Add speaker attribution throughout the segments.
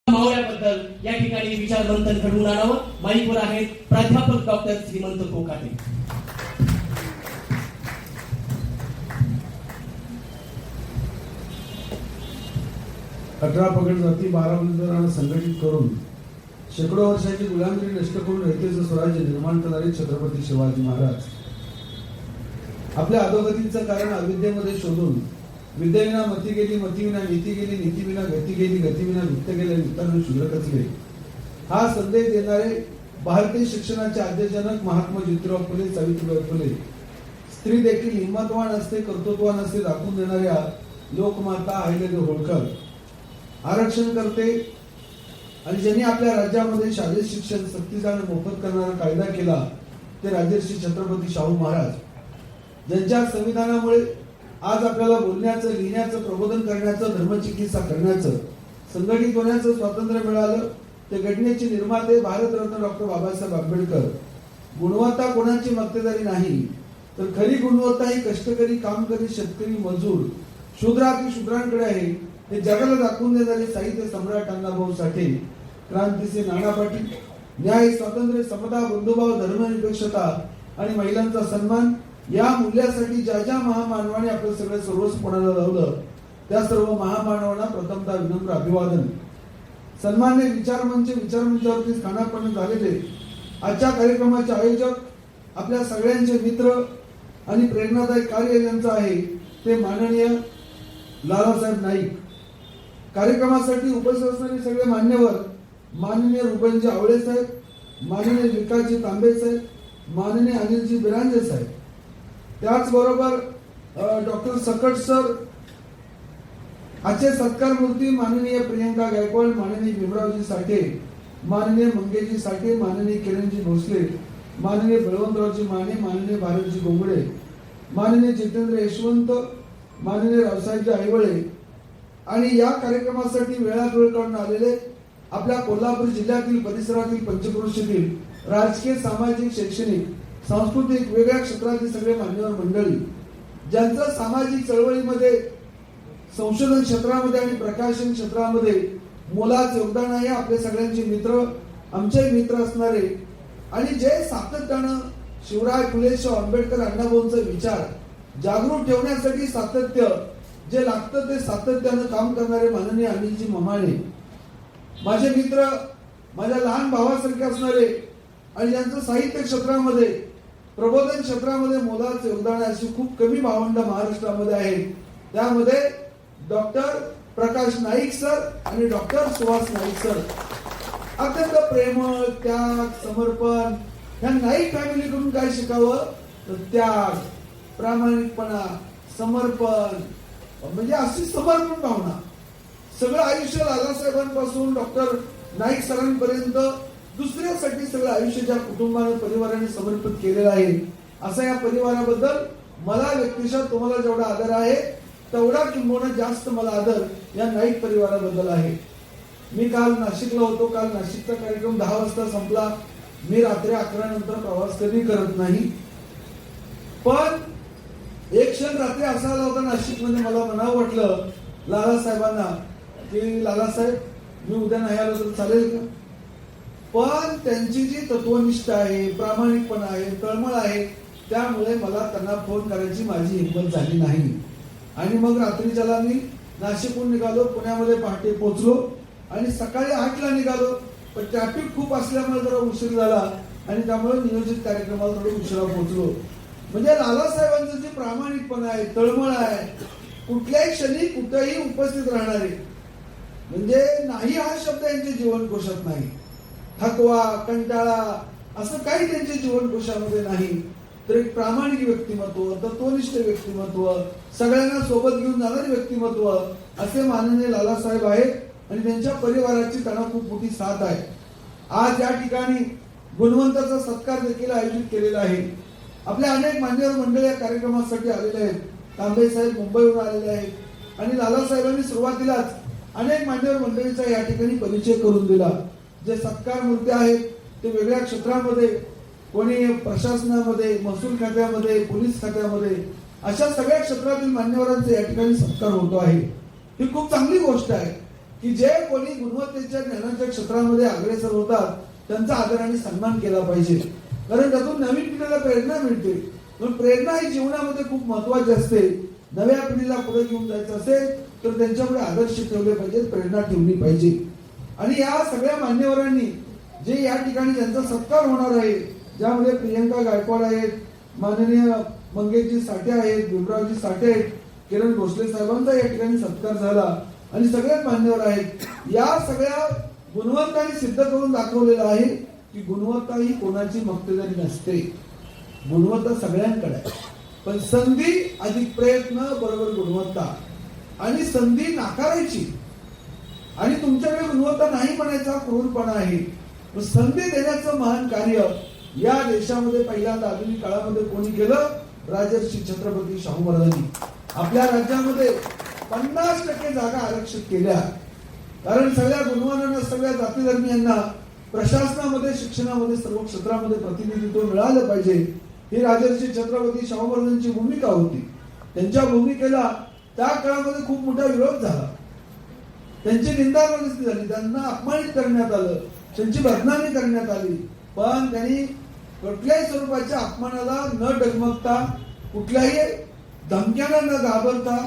Speaker 1: मावळ्याबद्दल या ठिकाणी विचार मंथन घडवून आणावं. माईकवर आहेत प्राध्यापक डॉक्टर श्रीमंत कोकाटे.
Speaker 2: अठरा पगड जाती 12 बंधनांना संघटित करून शेकडो वर्षांची गुलामगिरी नष्ट करून रयतेचं स्वराज्य निर्माण करणारे छत्रपती शिवाजी महाराज आपल्या अधोगतीचं कारण अविद्येमध्ये शोधून विद्येविना मती गेली, मतीविना नीती गेली, नीतीविना गती गेली, गतीविना नृत्य गेले, नृत्यानं शूद्र कचले हा संदेश देणारे भारतीय शिक्षणाचे आद्यजनक महात्मा ज्योतिराव फुले, सावित्रीबाई फुले स्त्री देखील हिंमतवान असते, कर्तृत्ववान असते दाखवून देणाऱ्या लोकमाता अहिल्यादेवी होळकर आरक्षण करते आणि ज्यांनी आपल्या राज्यामध्ये शालेय शिक्षण सक्तीचा आणि मोफत करणारा कायदा केला ते राजर्षी छत्रपती शाहू महाराज, ज्यांच्या संविधानामुळे आज आपल्याला बोलण्याचं, लिहिण्याचं, प्रबोधन करण्याचं, धर्मचिकित्सा करण्याचं, संघटित होण्याचं स्वातंत्र्य मिळालं. ते घटनेचे निर्माते भारतरत्न डॉक्टर बाबासाहेब आंबेडकर. गुणवत्ता कोणाची मक्तेदारी नाही तर खरी गुणवत्ता ही कष्टकरी, कामकरी, शेतकरी, मजूर, शूद्राती शूद्रांकडे आहे. हे जगाला दाखवून देणारे साहित्य सम्राट अण्णाभाऊ साठे, क्रांतीचे नाना पाटील, न्याय, स्वातंत्र्य, समता, बंधुभाव, धर्मनिरपेक्षता आणि महिलांचा सन्मान या मूल्यासाठी ज्या ज्या महामानवाने आपलं सगळं सर्वस्व पणाला लावलं त्या सर्व महामानवांना प्रथमतः विनम्र अभिवादन. सन्मान्य विचारमंचावरती स्थानापन्न झालेले आजच्या कार्यक्रमाचे आयोजक, आपल्या सगळ्यांचे मित्र आणि प्रेरणादायक कार्य ज्यांचं आहे ते माननीय लालासाहेब नाईक. कार्यक्रमासाठी उपस्थित असणारे सगळे मान्यवर, माननीय रुबनजी आवळे साहेब, माननीय विकासजी तांबे साहेब, माननीय अनिलजी बिरांजे साहेब, त्याचबरोबर डॉक्टर सकट सर, आजचे सत्कार मूर्ती माननीय प्रियंका गायकवाड, माननीय भीमरावजी साठे, माननीय मंगेशजी साठे, माननीय किरणजी भोसले, माननीय बळवंतरावजी माने, माननीय भारतजी गोंगडे, माननीय जितेंद्र यशवंत, माननीय रावसाहेबजी आईवळे आणि या कार्यक्रमासाठी वेळात वेळ काढून आलेले आपल्या कोल्हापूर जिल्ह्यातील परिसरातील पंचक्रोशीतील राजकीय, सामाजिक, शैक्षणिक, सांस्कृतिक वेगळ्या क्षेत्रातील सगळे मान्यवर मंडळी, ज्यांचं सामाजिक चळवळीमध्ये, संशोधन क्षेत्रामध्ये आणि प्रकाशन क्षेत्रामध्ये मोलाचं योगदान आहे. आपले सगळ्यांचे मित्र, आमचे मित्र असणारे आणि जे सातत्यानं शिवराय फुले, शाहू आंबेडकर, अण्णाभाऊंचा विचार जागृत ठेवण्यासाठी सातत्य जे लागतं ते सातत्यानं काम करणारे माननीय अनिलजी ममाणे, माझे मित्र, माझ्या लहान भावासारखे असणारे आणि ज्यांचं साहित्य क्षेत्रामध्ये, प्रबोधन क्षेत्रामध्ये मोलाचं योगदान आहे. अशी खूप कमी भावंड महाराष्ट्रामध्ये आहेत. त्यामध्ये डॉक्टर प्रकाश नाईक सर आणि डॉक्टर सुहास नाईक सर अत्यंत प्रेमळ, त्याग, समर्पण. ह्या नाईक फॅमिलीकडून काय शिकावं तर त्याग, प्रामाणिकपणा, समर्पण, म्हणजे अशी समर्पण भावना. सगळं आयुष्य लालासाहेबांपासून डॉक्टर नाईक सरांपर्यंत दुसऱ्यासाठी सगळं आयुष्य ज्या कुटुंबाने, परिवाराने समर्पित केलेलं आहे, असा या परिवाराबद्दल मला व्यक्तिशः तुम्हाला जेवढा आदर आहे तेवढा किंबहुना जास्त मला आदर या नाईक परिवाराबद्दल आहे. मी काल नाशिकला होतो. काल नाशिकचा कार्यक्रम 10 वाजता संपला. मी रात्री 11 नंतर प्रवास कधी करत नाही, पण एक क्षण रात्री असा आला होता नाशिकमध्ये, मला म्हणावं वाटलं लालासाहेबांना की लालासाहेब मी उद्या नाही आलो तर चालेल का? पण त्यांची जी तत्वनिष्ठा आहे, प्रामाणिकपणा आहे, तळमळ आहे, त्यामुळे मला त्यांना फोन करायची माझी हिंमत झाली नाही. आणि मग रात्रीच्याला मी नाशिकहून निघालो, पुण्यामध्ये पहाटे पोहोचलो आणि सकाळी 8ला निघालो. पण ट्रॅफिक खूप असल्यामुळे जरा उशीर झाला आणि त्यामुळे नियोजित कार्यक्रमाला थोडं उशिरा पोहोचलो. म्हणजे लालासाहेबांचं जे प्रामाणिकपणा आहे, तळमळ आहे, कुठल्याही क्षणी कुठेही उपस्थित राहणारे, म्हणजे नाही हा शब्द यांच्या जीवनकोशात नाही. थकवा, कंटाळा असं काही त्यांच्या जीवनकोशामध्ये नाही. तर एक प्रामाणिक व्यक्तिमत्व, तत्वनिष्ठ व्यक्तिमत्व, सगळ्यांना सोबत घेऊन जाणारे व्यक्तिमत्व असे माननीय लालासाहेब आहेत आणि त्यांच्या परिवाराची त्यांना खूप मोठी साथ आहे. आज या ठिकाणी गुणवंताचा सत्कार देखील आयोजित केलेला आहे. आपले अनेक मान्यवर मंडळी या कार्यक्रमासाठी आलेले आहेत. तांबे साहेब मुंबईवरून आलेले आहेत आणि लालासाहेबांनी सुरुवातीलाच अनेक मान्यवर मंडळीचा या ठिकाणी परिचय करून दिला. जे सत्कार मूर्ती आहेत ते वेगळ्या क्षेत्रामध्ये, कोणी प्रशासनामध्ये, महसूल खात्यामध्ये, पोलीस खात्यामध्ये, अशा सगळ्या क्षेत्रातील मान्यवरांचा या ठिकाणी सत्कार होतो आहे. ही खूप चांगली गोष्ट आहे. की जे कोणी गुणवत्तेच्या ज्ञानाच्या क्षेत्रामध्ये अग्रेसर होतात त्यांचा आदर आणि सन्मान केला पाहिजे, कारण त्यातून नवीन पिढीला प्रेरणा मिळते. पण प्रेरणा ही जीवनामध्ये खूप महत्वाची असते. नव्या पिढीला पुढे घेऊन जायचं असेल तर त्यांच्याकडे आदर्श ठेवले पाहिजेत, प्रेरणा ठेवली पाहिजे. आणि या सगळ्या मान्यवरांनी जे या ठिकाणी ज्यांचा सत्कार होणार आहे, ज्यामध्ये प्रियंका गायकवाड आहेत, माननीय मंगेशजी साठे आहेत, भीमरावजी साठे आहेत, किरण भोसले साहेबांचा या ठिकाणी सत्कार झाला आणि सगळेच मान्यवर आहेत. या सगळ्या गुणवत्ताने सिद्ध करून दाखवलेलं आहे की गुणवत्ता ही कोणाची मक्तेदारी नसते, गुणवत्ता सगळ्यांकडे आहे. पण संधी अधिक प्रयत्न बरोबर गुणवत्ता, आणि संधी नाकारायची आणि तुमच्याकडे गुणवत्ता नाही म्हणायचा क्रूरपणा आहे. संधी देण्याचं महान कार्य या देशामध्ये पहिल्यांदा आधुनिक काळामध्ये कोणी केलं? राजर्षी छत्रपती शाहू महाराजांनी आपल्या राज्यामध्ये 50% जागा आरक्षित केल्या. कारण सगळ्या गुणवानांना, सगळ्या जाती धर्मियांना प्रशासनामध्ये, शिक्षणामध्ये, सर्व क्षेत्रामध्ये प्रतिनिधित्व मिळालं पाहिजे, ही राजर्षी छत्रपती शाहू महाराजांची भूमिका होती. त्यांच्या भूमिकेला त्या काळामध्ये खूप मोठा विरोध झाला, त्यांची निंदा झाली, त्यांना अपमानित करण्यात आलं, त्यांची बदनामी करण्यात आली. पण त्यांनी कुठल्याही स्वरूपाच्या अपमानाला न डगमगता, कुठल्याही धमक्यांना न घाबरता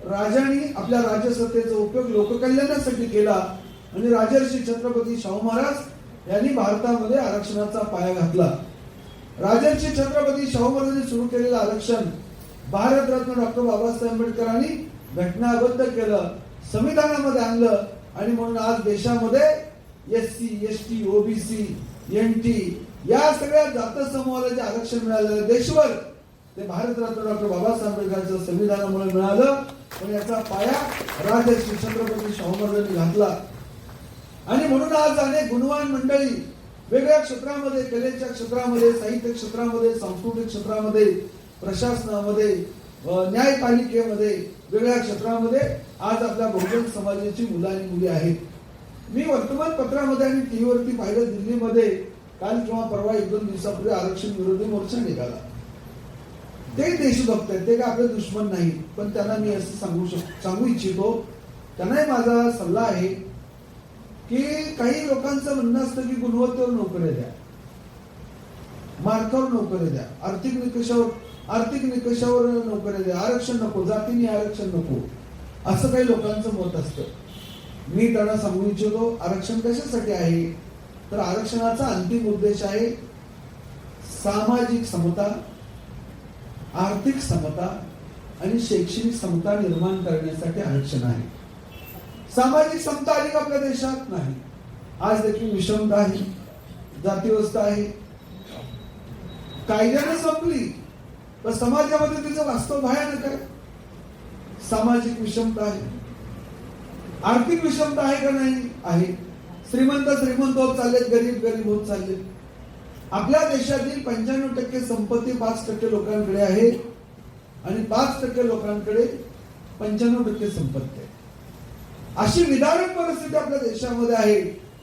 Speaker 2: राजांनी आपल्या राज्यसत्तेचा उपयोग लोककल्याणासाठी केला आणि राजर्षी छत्रपती शाहू महाराज यांनी भारतामध्ये आरक्षणाचा पाया घातला. राजर्षी छत्रपती शाहू महाराजांनी सुरू केलेलं आरक्षण भारतरत्न डॉक्टर बाबासाहेब आंबेडकरांनी घटनाबद्ध केलं, संविधानामध्ये आणलं आणि म्हणून आज देशामध्ये SC, ST, OBC, NT या सगळ्या जात समूहाला जे आरक्षण मिळालेलं देशभर, ते भारतरत्न डॉक्टर बाबासाहेब आंबेडकरांच्या संविधानामुळे मिळालं. पण याचा पाया राजर्षी छत्रपती शाहू महाराजांनी घातला. आणि म्हणून आज अनेक गुणवान मंडळी वेगळ्या क्षेत्रामध्ये, कलेच्या क्षेत्रामध्ये, साहित्य क्षेत्रामध्ये, सांस्कृतिक क्षेत्रामध्ये, प्रशासनामध्ये, न्यायपालिकेमध्ये, वेगळ्या क्षेत्रामध्ये आज आपल्या बहुजन समाजाची मुलं आणि मुली आहेत. मी वर्तमानपत्रामध्ये आणि टीव्हीवरती पाहिलं, दिल्लीमध्ये काल किंवा परवा 1-2 दिवसापूर्वी आरक्षण विरोधी मोर्चा निघाला. ते देशभक्त आहेत, ते काय आपले दुश्मन नाही. पण त्यांना मी असं सांगू इच्छितो, त्यांनाही माझा सल्ला आहे की काही लोकांचं म्हणणं असतं की गुणवत्तेवर नोकऱ्या द्या, मार्कावर नोकऱ्या द्या, आर्थिक निकषावर नोकऱ्या द्या, आरक्षण नको, जातीने आरक्षण नको, असं काही लोकांचं मत असतं. मी त्यांना सांगू इच्छितो, आरक्षण कशासाठी आहे तर आरक्षणाचा अंतिम उद्देश आहे सामाजिक समता, आर्थिक समता आणि शैक्षणिक समता निर्माण करण्यासाठी आरक्षण आहे. सामाजिक समता अधिक आपल्या देशात नाही. आज देखील विषमता आहे, जातीव्यवस्था आहे, कायद्याने संपली पण समाजामध्ये तिचं वास्तव भयानक आहे. सामाजिक विषमता आहे, आर्थिक विषमता आहे का नाही? आहे. श्रीमंत होत चाललेत, गरीब होत चाललेत. आपल्या देशातील 95% संपत्ती 5% लोकांकडे आहे आणि 5% लोकांकडे 95% संपत्ती आहे. अशी विदारक परिस्थिती आपल्या देशामध्ये आहे.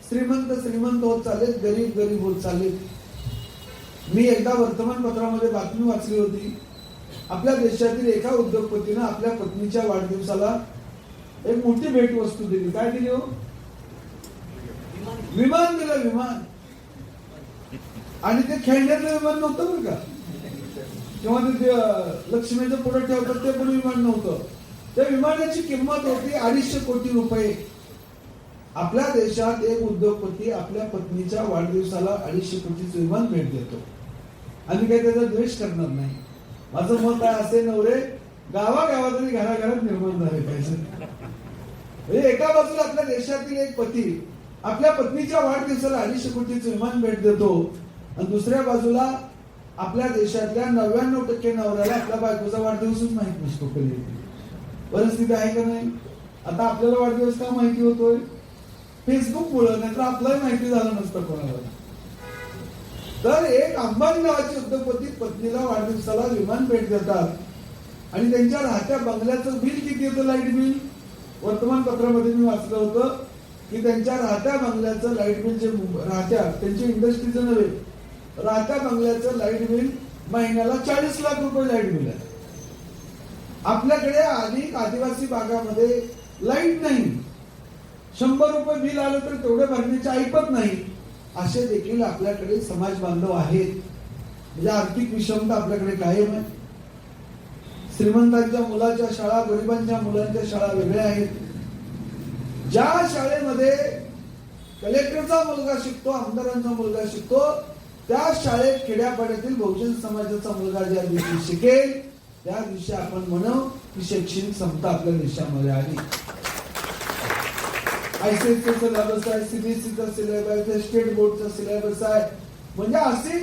Speaker 2: श्रीमंत होत चाललेत, गरीब होत चाललेत. मी एकदा वर्तमानपत्रामध्ये बातमी वाचली होती, आपल्या देशातील एका उद्योगपतीनं आपल्या पत्नीच्या वाढदिवसाला एक मोठी भेटवस्तू दिली. काय दिली हो? विमान दिलं, विमान. आणि ते खेळण्याचं विमान नव्हतं बरं का, किंवा ते लक्ष्मीचं पुढे ठेवतात ते पण विमान नव्हतं. त्या विमानाची किंमत होती 250 कोटी रुपये. आपल्या देशात एक उद्योगपती आपल्या पत्नीच्या वाढदिवसाला 250 कोटीचं विमान भेट देतो. आम्ही काही त्याचा द्वेष करणार नाही. माझं मत आहे, असे नवरे गावागावात आणि घराघरात निर्माण झाले पाहिजे. एका बाजूला आपल्या देशातील एक पती आपल्या पत्नीच्या वाढदिवसाला 250 कोटीचं विमान भेट देतो आणि दुसऱ्या बाजूला आपल्या देशातल्या 99% नवऱ्याला आपल्या बायकोचा वाढदिवसच माहित नसतो. कधी परिस्थिती आहे का नाही? आता आपल्याला वाढदिवस का माहिती होतोय? फेसबुक मुळे, नाहीतर आपलाही माहिती झालं नसतं कोणाला. तर एक अंबानी नावाचे उद्योगपती पत्नीला वाढदिवसाला विमान भेट देतात आणि त्यांच्या राहत्या बंगल्याचं बिल किती येतं? Light bill. वर्तमानपत्रामध्ये मी वाचलं होतं की त्यांच्या राहत्या बंगल्याचं लाईट बिल, जे राहत्या त्यांच्या इंडस्ट्रीचं नव्हे, राहत्या बंगल्याचं लाईट बिल महिन्याला 40 लाख रुपये लाईट बिल आहे. आपल्याकडे अनेक आदिवासी भागामध्ये लाईट नाही, 100 रुपये बिल आलं तर तेवढे भरण्याचे ऐकत नाही, असे देखील आपल्याकडे समाज बांधव आहेत. म्हणजे आर्थिक विषमता आपल्याकडे कायम आहे. श्रीमंतांच्या मुलाच्या शाळा, गरिबांच्या मुलांच्या शाळा वेगळ्या आहेत. ज्या शाळेमध्ये कलेक्टरचा मुलगा शिकतो, आमदारांचा मुलगा शिकतो, त्या शाळेत खेड्यापाड्यातील बहुजन समाजाचा मुलगा ज्या दिवशी शिकेल त्या दिवशी आपण म्हणू की शैक्षणिक समता आपल्या देशामध्ये आली. आयसीएससी सिलेबस आहे, सीबीएसईचा सिलेबस आहे, स्टेट बोर्डचा सिलेबस आहे. म्हणजे अशी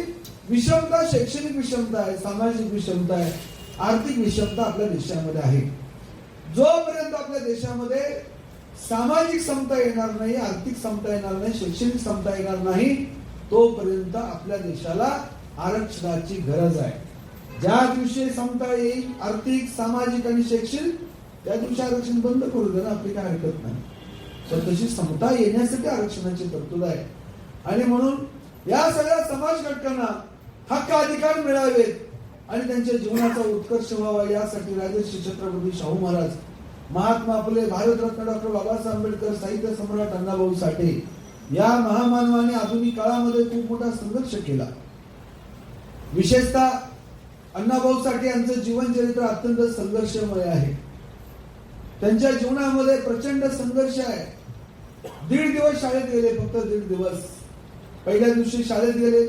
Speaker 2: विषमता, शैक्षणिक विषमता आहे, सामाजिक विषमता आहे, आर्थिक विषमता आपल्या देशामध्ये आहे. जोपर्यंत आपल्या देशामध्ये सामाजिक समता येणार नाही, आर्थिक समता येणार नाही, शैक्षणिक समता येणार नाही, तोपर्यंत आपल्या देशाला आरक्षणाची गरज आहे. ज्या दिवशी समता येईल आर्थिक, सामाजिक आणि शैक्षणिक, त्या दिवशी आरक्षण बंद करू दे ना, आपली काय हरकत नाही. पण तशी समता येण्यासाठी आरक्षणाची तरतूद आहे. आणि म्हणून या सगळ्या समाज घटकांना हक्क अधिकार मिळावेत आणि त्यांच्या जीवनाचा उत्कर्ष व्हावा, यासाठी राजर्षी छत्रपती शाहू महाराज, महात्मा फुले, भारतरत्न डॉक्टर बाबासाहेब आंबेडकर, साहित्य सम्राट अण्णाभाऊ साठे या महामानवाने आधुनिक काळामध्ये खूप मोठा संघर्ष केला. विशेषतः अण्णाभाऊ साठे यांचं जीवन चरित्र अत्यंत संघर्षमय आहे. त्यांच्या जीवनामध्ये प्रचंड संघर्ष आहे. 1.5 दिवस शाळेत गेले, फक्त 1.5 दिवस. पहिल्या दिवशी शाळेत गेले,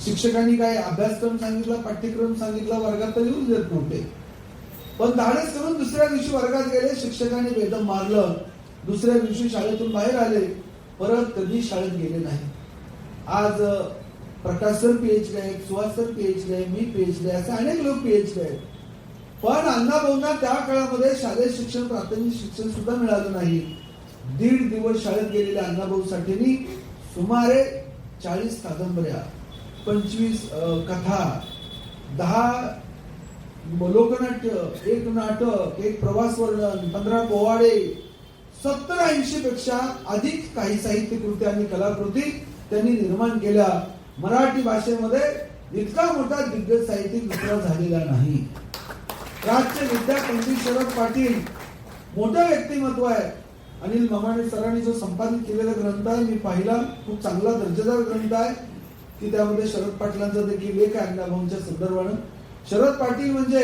Speaker 2: शिक्षकांनी काय अभ्यासक्रम सांगितला, पाठ्यक्रम सांगितला, वर्गात तर येऊच देत नव्हते. पण धाडस करून दुसऱ्या दिवशी वर्गात गेले, शिक्षकांनी बेदम मारलं, दुसऱ्या दिवशी शाळेतून बाहेर आले, परत कधी शाळेत गेले नाही. आज प्रकाश सर पीएचडी आहेत, सुहास सर पीएचडी आहे, मी पीएचडी आहे, असे अनेक लोक पीएचडी आहेत. पण अण्णाभाऊंना त्या काळामध्ये शालेय शिक्षण, प्राथमिक शिक्षण सुद्धा मिळालं नाही. 1.5 दिवस शाळेत गेलेल्या अण्णाभाऊ साठेंनी सुमारे 40 कादंबऱ्या, 25 कथा, 10 लोकनाट्य, 1 नाटक, 1 प्रवास वर्णन, 15 पोवाडे, 70-80 पेक्षा अधिक काही साहित्य कृती आणि कलाकृती त्यांनी निर्माण केल्या. मराठी भाषेमध्ये इतका मोठा दिग्गज साहित्यिक दुसरा झालेला नाही. राज्य विद्यापंडित शरद पाटील मोठं व्यक्तिमत्व आहे. अनिल मामाने सरांनी जो संपादित केलेला ग्रंथ आहे, मी पाहिला, खूप चांगला दर्जेदार ग्रंथ आहे की त्यामध्ये शरद पाटलांचा देखील लेख आहे अण्णाभाऊंच्या संदर्भानं. शरद पाटील म्हणजे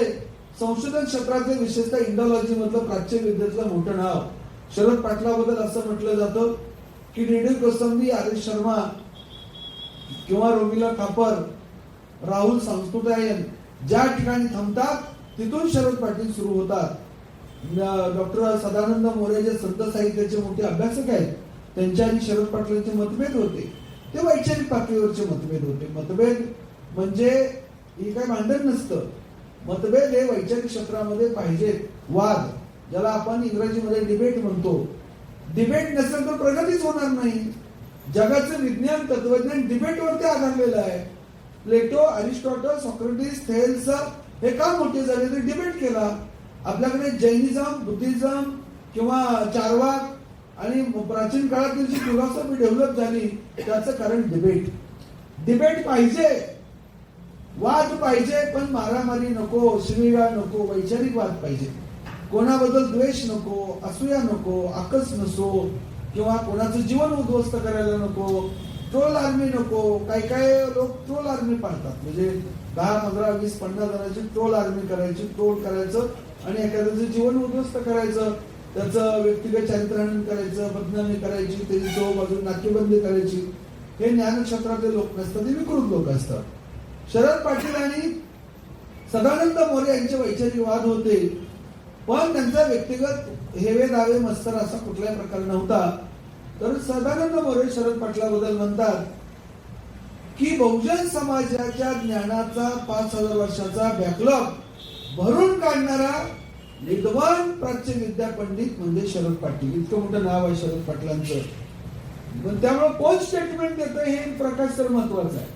Speaker 2: संशोधन क्षेत्राचे, विशेषतः इंडॉलॉजी मधलं प्राच्य विद्येतलं मोठं नाव. शरद पाटलाबद्दल असं म्हटलं जातं की D D. Kosambi, R. S. Sharma किंवा रोमिला थापर, राहुल सांस्कृतायन ज्या ठिकाणी थांबतात तिथून शरद पाटील सुरू होतात. डॉक्टर सदानंद मोरे जे संत साहित्याचे मोठे अभ्यासक आहेत, त्यांच्या आणि शरद पाटलांचे मतभेद होते, ते वैचारिक पातळीवरचे मतभेद होते. मतभेद म्हणजे हे काय भांडण नसतं. मतभेद हे वैचारिक क्षेत्रामध्ये पाहिजे. वाद, ज्याला आपण इंग्रजीमध्ये डिबेट म्हणतो. डिबेट नसेल तर प्रगतीच होणार नाही. जगाचं विज्ञान, तत्वज्ञान डिबेटवरती आधारलेलं आहे. प्लेटो, अरिस्टॉटल, सॉक्रेटिस, थेल्स हे का मोठे झाले तर डिबेट केला. आपल्याकडे जैनिझम, बुद्धिझम किंवा चारवाक आणि प्राचीन काळातील जी फिलॉसॉफी डेव्हलप झाली त्याचं कारण डिबेट. डिबेट पाहिजे, वाद पाहिजे, पण मारामारी नको, शिवीगाळ नको, वैचारिक वाद पाहिजे. कोणाबद्दल द्वेष नको, असूया नको, आकस नसो, किंवा कोणाचं जीवन उद्ध्वस्त करायला नको, ट्रोल आर्मी नको. काही लोक ट्रोल आर्मी पाळतात, म्हणजे 10, 15, 20, 50 जणांची ट्रोल आर्मी करायची, ट्रोल करायचं आणि एखाद्याचं जीवन उद्ध्वस्त करायचं, त्याचं व्यक्तिगत चारित्र्यहनन करायचं, बदनामी करायची, त्याची जो बाजू नाकेबंदी करायची. हे ज्ञानक्षेत्रातले लोक नसतात, हे विकृत लोक असतात. शरद पाटील आणि सदानंद मोरे यांचे वैचारिक वाद होते, पण त्यांचा व्यक्तिगत हेवे दावे मत्सर असा कुठलाही प्रकार नव्हता. तर सदानंद मोरे शरद पाटलाबद्दल म्हणतात की बहुजन समाजाच्या ज्ञानाचा 5000 वर्षाचा बॅकलॉग भरून काढणारा विद्वान प्राच्य विद्यापंडित म्हणजे शरद पाटील. इतकं मोठं नाव आहे शरद पाटलांचं. पण त्यामुळे कोण स्टेटमेंट देतं हे प्रकाश सर महत्वाचं आहे.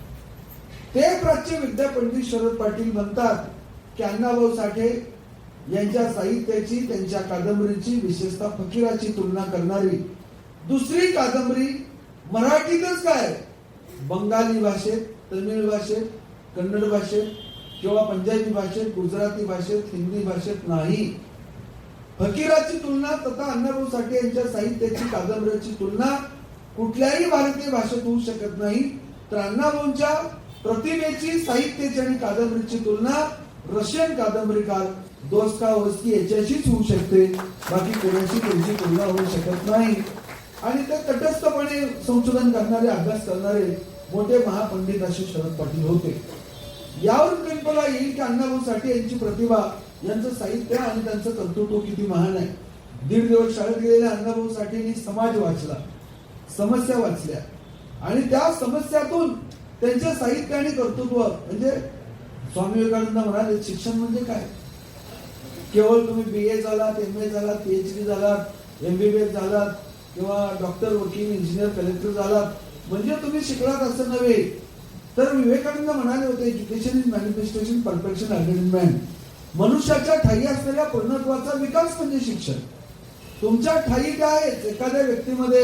Speaker 2: ते प्राच्य विद्यापंडित शरद पाटील म्हणतात की अण्णाभाऊ साठे यांच्या साहित्याची, त्यांच्या कादंबरीची, विशेषतः फकीराची तुलना करणारी दुसरी कादंबरी मराठीतच काय, बंगाली भाषेत, तमिळ भाषेत, कन्नड भाषेत किंवा पंजाबी भाषेत, गुजराती भाषेत, हिंदी भाषेत नाही. फकीराची तुलना तथा अण्णाभाऊ साठे यांच्या साहित्याची कादंबऱ्याची तुलना कुठल्याही भारतीय भाषेत होऊ शकत नाही. तर अण्णाभाऊंच्या प्रतिमेची, साहित्याची आणि कादंबरीची तुलना रशियन कादंबरीकार दोस्तावस्की याच्याशीच होऊ शकते. बाकी कोणाशी त्यांची तुलना होऊ शकत नाही. आणि ते तटस्थपणे संशोधन करणारे, अभ्यास करणारे मोठे महापंडित असे शरद पाटील होते. यावरून कल्पना येईल की अण्णाभाऊ साठे यांची प्रतिभा, यांचं साहित्य आणि त्यांचं कर्तृत्व किती महान आहे. 1.5 दिवस शाळेत गेलेल्या अण्णाभाऊ साठेंनी समाज वाचला, समस्या वाचल्या आणि त्या समस्यातून त्यांचे साहित्य आणि कर्तृत्व, म्हणजे स्वामी विवेकानंद म्हणाले शिक्षण म्हणजे काय, केवळ तुम्ही BA झालात, MA झालात, PhD झालात, MBBS झालात किंवा डॉक्टर, वकील, इंजिनियर, कलेक्टर झालात म्हणजे तुम्ही शिकलात असं नव्हे. तर विवेकानंद म्हणाले होते education is manifestation perfection in man. मनुष्याच्या ठायी असलेल्या पूर्णत्वाचा विकास म्हणजे शिक्षण. तुमच्या ठायी काय आहेत? एखाद्या व्यक्तीमध्ये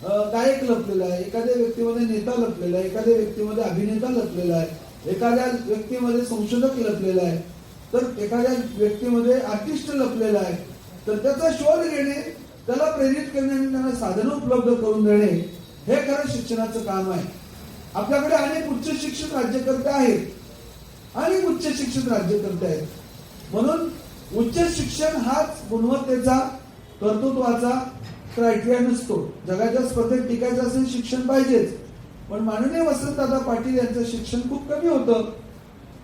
Speaker 2: गायक लपलेला आहे, एखाद्या व्यक्तीमध्ये नेता लपलेला आहे, एखाद्या व्यक्तीमध्ये अभिनेता लपलेला आहे, एखाद्या व्यक्तीमध्ये संशोधक लपलेला आहे, तर एखाद्या व्यक्तीमध्ये आर्टिस्ट लपलेला आहे. तर त्याचा शोध घेणे, त्याला प्रेरित करणे आणि त्यांना साधनं उपलब्ध करून देणे हे खरं शिक्षणाचं काम आहे. आपल्याकडे अनेक उच्च शिक्षित राज्यकर्ते आहेत आणि उच्च शिक्षित राज्यकर्ते आहेत. म्हणून उच्च शिक्षण हाच गुणवत्तेचा, कर्तृत्वाचा क्रायटेरिया नसतो. जगाच्या स्पर्धेत टिकायचं असेल शिक्षण पाहिजेच. पण माननीय वसंतदादा पाटील यांचं शिक्षण खूप कमी होतं.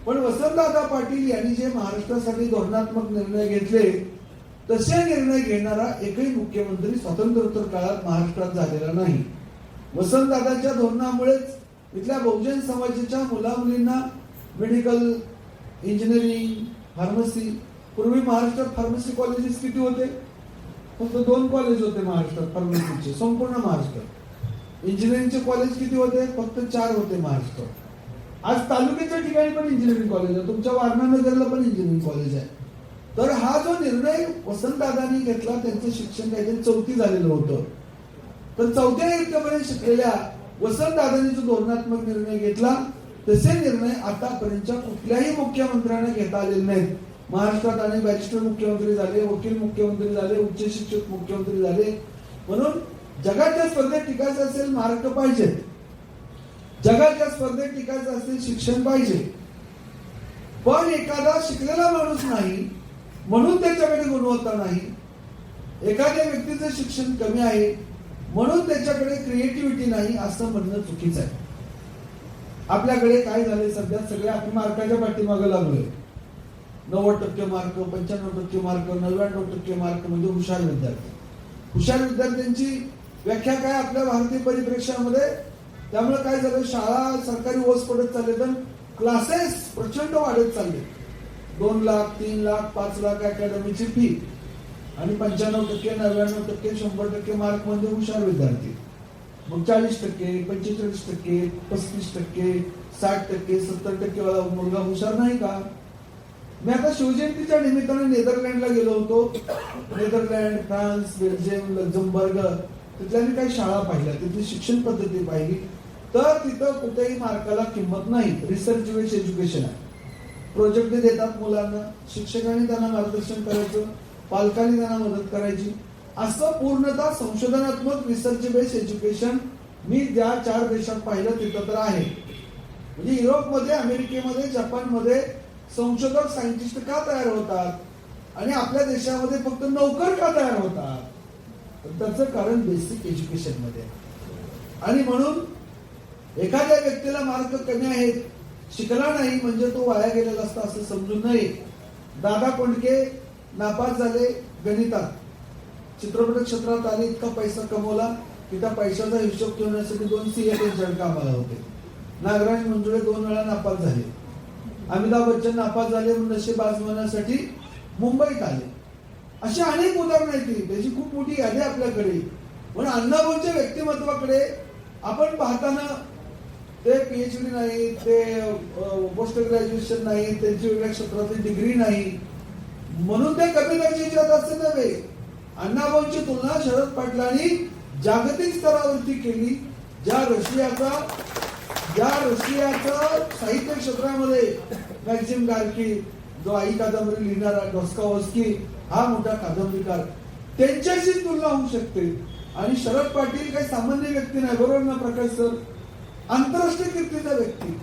Speaker 2: पण वसंतदादा पाटील यांनी जे महाराष्ट्रासाठी धोरणात्मक निर्णय घेतले तसे निर्णय घेणारा एकही मुख्यमंत्री स्वातंत्र्योत्तर काळात महाराष्ट्रात झालेला नाही. वसंतदादांच्या धोरणामुळेच इथल्या बहुजन समाजाच्या मुला मुलींना मेडिकल, इंजिनिअरिंग, फार्मसी, पूर्वी महाराष्ट्रात फार्मसी कॉलेजेस किती होते? फक्त 2 कॉलेज होते महाराष्ट्रात फार्मसीचे, संपूर्ण महाराष्ट्रात. इंजिनिअरिंगचे कॉलेज किती होते? फक्त 4 होते महाराष्ट्रात. आज तालुक्याच्या ठिकाणी पण इंजिनिअरिंग कॉलेज आहे. तुमच्या वारणा नगरला पण इंजिनिअरिंग कॉलेज आहे. तर हा जो निर्णय वसंतदादांनी घेतला, त्यांचं शिक्षण काहीतरी 4थी झालेलं होतं. तर 4थ्या इयत्तेपर्यंत शिकलेल्या वसंतदादांनी जो धोरणात्मक निर्णय घेतला तसे निर्णय आतापर्यंतच्या कुठल्याही मुख्यमंत्र्यांना घेता आलेले नाहीत. महाराष्ट्रात अनेक बॅरिस्टर मुख्यमंत्री झाले, वकील मुख्यमंत्री झाले, उच्च शिक्षक मुख्यमंत्री झाले. म्हणून जगाच्या स्पर्धेत टिकायचं असेल मार्क पाहिजे, जगाच्या स्पर्धेत टिकायचं असेल शिक्षण पाहिजे. पण एखादा शिकलेला माणूस नाही म्हणून त्याच्याकडे गुणवत्ता नाही, एखाद्या व्यक्तीचं शिक्षण कमी आहे म्हणून त्याच्याकडे क्रिएटिव्हिटी नाही असं म्हणणं चुकीचं आहे. आपल्याकडे काय झाले सध्या, सगळे आपण मार्काच्या पाठीमागे लागलोय. 90% मार्क, 95% मार्क, 99% मार्क म्हणजे हुशार विद्यार्थी. हुशार विद्यार्थ्यांची व्याख्या काय आपल्या भारतीय परिप्रेक्षामध्ये? त्यामुळे काय झालं, शाळा सरकारी ओस पडत चालले, तर क्लासेस प्रचंड वाढत चालले. 2 लाख, 3 लाख, 5 लाख अकॅडमीची फी आणि 95%, 99%, 100% मार्क म्हणजे हुशार विद्यार्थी. मग 40%, 45%, 35%, 60%, 70% वाला मुलगा हुशार नाही का? मी आता शिवजयंतीच्या निमित्ताने नेदरलँडला गेलो होतो. नेदरलँड, फ्रान्स, बेल्जियम, लक्झमबर्ग तिथल्या मी काही शाळा पाहिल्या, तिथली शिक्षण पद्धती पाहिली. तर तिथं कुठेही मार्काला किंमत नाही. रिसर्च बेस्ड एज्युकेशन आहे. प्रोजेक्ट देतात मुलांना, शिक्षकांनी त्यांना मार्गदर्शन करायचं, पालकांनी त्यांना मदत करायची. असं पूर्णतः संशोधनात्मक रिसर्च बेस्ड एज्युकेशन मी ज्या 4 देशात पाहिलं तिथं तर आहे. म्हणजे युरोपमध्ये, अमेरिकेमध्ये, जपानमध्ये संशोधक, सायंटिस्ट का तयार होतात आणि आपल्या देशामध्ये फक्त नोकर का तयार होतात? त्याचं कारण बेसिक एज्युकेशन मध्ये. आणि म्हणून एखाद्या व्यक्तीला मार्क कमी आहेत, शिकला नाही म्हणजे तो वाया गेलेला असता असं समजून नये. दादा कोंडके नापास झाले गणितात, चित्रपट क्षेत्रात आले, इतका पैसा कमवला की त्या पैशाचा हिशोब ठेवण्यासाठी 2 CA त्यांच्याकडे कामाला होते. नागराज मंजुळे 2 वेळा नापास झाले. अमिताभ बच्चन नापास झाले म्हणून नशीब आजमावण्यासाठी मुंबईत आले. अशी अनेक उदाहरणं आहेत. त्याची खूप मोठी यादी आपल्याकडे. पण अण्णाभाऊंच्या व्यक्तिमत्वाकडे आपण पाहताना ते PhD नाही, ते पोस्ट ग्रॅज्युएशन नाही, त्यांची वेगळ्या क्षेत्रातली डिग्री नाही म्हणून ते कमी दर्जाचे असं नव्हे. अण्णाभाऊंची तुलना शरद पाटलांनी जागतिक स्तरावरती केली. ज्या रशियाचं साहित्य क्षेत्रामध्ये मॅक्सिम गार्की, जो आई कादंबरी लिहिणारा डॉस्टॉव्स्की, हा मोठा कादंबरीकार, त्यांच्याशी तुलना होऊ शकते. आणि शरद पाटील काही सामान्य व्यक्ती नाही, बरोबर ना प्रकाश सर? आंतरराष्ट्रीय कीर्तीचा व्यक्ती.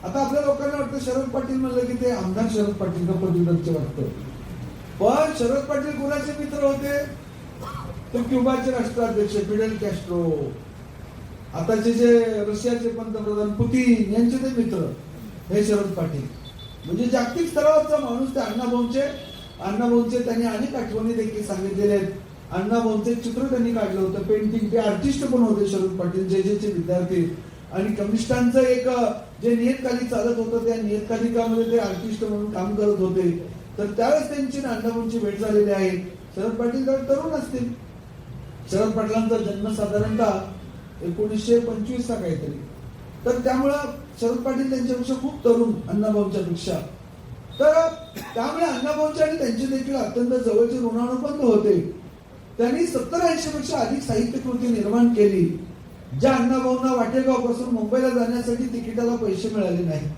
Speaker 2: आता आपल्या लोकांना वाटतं शरद पाटील म्हणलं की ते आमदार शरद पाटील का पदवीधरचे वाटतं, पण शरद पाटील कोणाचे मित्र होते? ते क्युबाचे राष्ट्राध्यक्ष फिडेल कॅस्ट्रो, आताचे जे रशियाचे पंतप्रधान पुतीन यांचे ते मित्र हे शरद पाटील. म्हणजे जागतिक स्तरावरचा माणूस ते अण्णाभाऊंचे त्यांनी अनेक आठवणी देखील सांगितलेले आहेत. अण्णाभाऊंचे चित्र त्यांनी काढलं होतं, पेंटिंग. ते आर्टिस्ट पण होते शरद पाटील, जे विद्यार्थी. आणि कमिस्टांचं एक जे नियतकालिक चालत होतं त्या नियतकालिकामध्ये ते आर्टिस्ट म्हणून काम करत होते. तर त्यावेळेस त्यांची अण्णाभाऊंची भेट झालेली आहे. शरद पाटील तर तरुण असतील. शरद पाटलांचा जन्म साधारणतः 1925 चा काहीतरी. तर त्यामुळं शरद पाटील त्यांच्यापेक्षा खूप तरुण, अण्णाभाऊंच्या पेक्षा. तर त्यामुळे अण्णाभाऊंचे आणि त्यांचे देखील अत्यंत जवळचे ऋणानुबंध होते. त्यांनी 70-80 पेक्षा अधिक साहित्य कृती निर्माण केली. ज्या अण्णाभाऊंना वाटेगाव पासून मुंबईला जाण्यासाठी तिकिटाला पैसे मिळाले नाही.